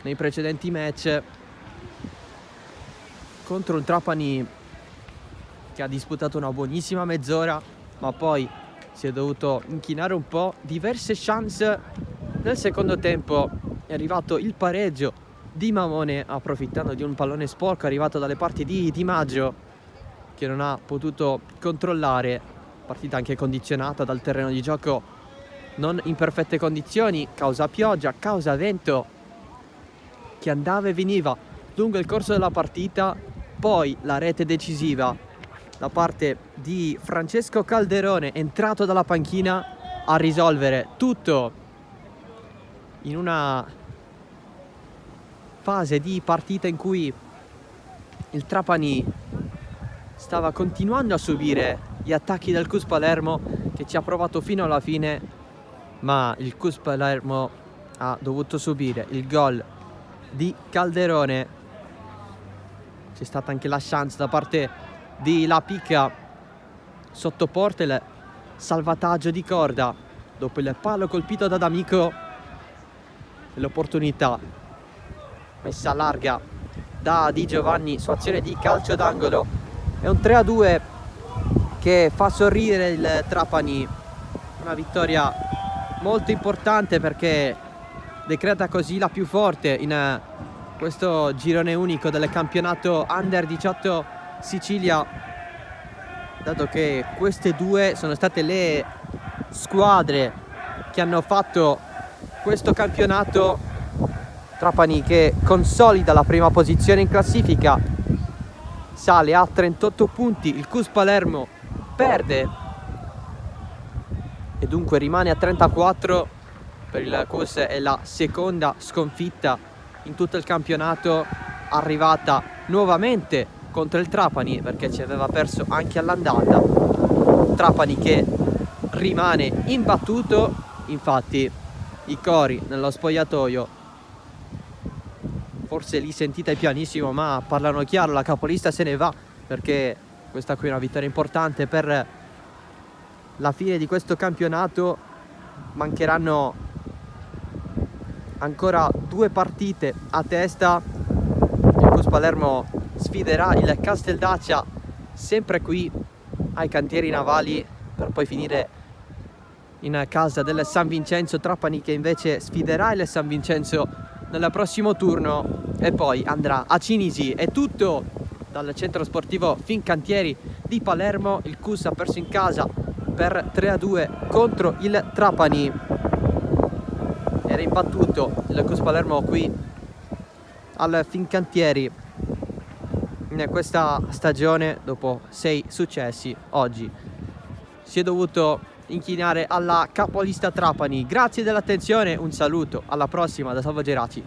Speaker 1: nei precedenti match contro un Trapani che ha disputato una buonissima mezz'ora, ma poi si è dovuto inchinare un po'. Diverse chance nel secondo tempo, è arrivato il pareggio di Mamone approfittando di un pallone sporco arrivato dalle parti di Di Maggio, che non ha potuto controllare. Partita anche condizionata dal terreno di gioco non in perfette condizioni, causa pioggia, causa vento che andava e veniva lungo il corso della partita. Poi la rete decisiva da parte di Francesco Calderone, entrato dalla panchina a risolvere tutto in una fase di partita in cui il Trapani stava continuando a subire gli attacchi del Cus Palermo, che ci ha provato fino alla fine, ma il Cus Palermo ha dovuto subire il gol di Calderone. C'è stata anche la chance da parte di La Picca sotto porta, il salvataggio di Corda dopo il palo colpito da D'Amico, l'opportunità messa larga da Di Giovanni su azione di calcio d'angolo. È un 3-2 che fa sorridere il Trapani, una vittoria molto importante perché decreta così la più forte in questo girone unico del campionato Under 18 Sicilia, dato che queste due sono state le squadre che hanno fatto questo campionato. Trapani che consolida la prima posizione in classifica, sale a 38 punti, il Cus Palermo perde e dunque rimane a 34. Per il Cus è la seconda sconfitta in tutto il campionato, arrivata nuovamente contro il Trapani perché ci aveva perso anche all'andata. Trapani che rimane imbattuto, infatti i cori nello spogliatoio forse li sentite pianissimo, ma parlano chiaro, la capolista se ne va perché questa qui è una vittoria importante per la fine di questo campionato. Mancheranno ancora 2 partite a testa. Il Cus Palermo sfiderà il Casteldaccia sempre qui ai Cantieri Navali per poi finire in casa del San Vincenzo. Trapani che invece sfiderà il San Vincenzo nel prossimo turno e poi andrà a Cinisi. È tutto dal centro sportivo Fincantieri di Palermo. Il Cus ha perso in casa per 3-2 contro il Trapani. Era imbattuto il Cus Palermo qui al Fincantieri in questa stagione. Dopo 6 successi oggi si è dovuto inchinare alla capolista Trapani. Grazie dell'attenzione, un saluto, alla prossima da Salvo Geraci.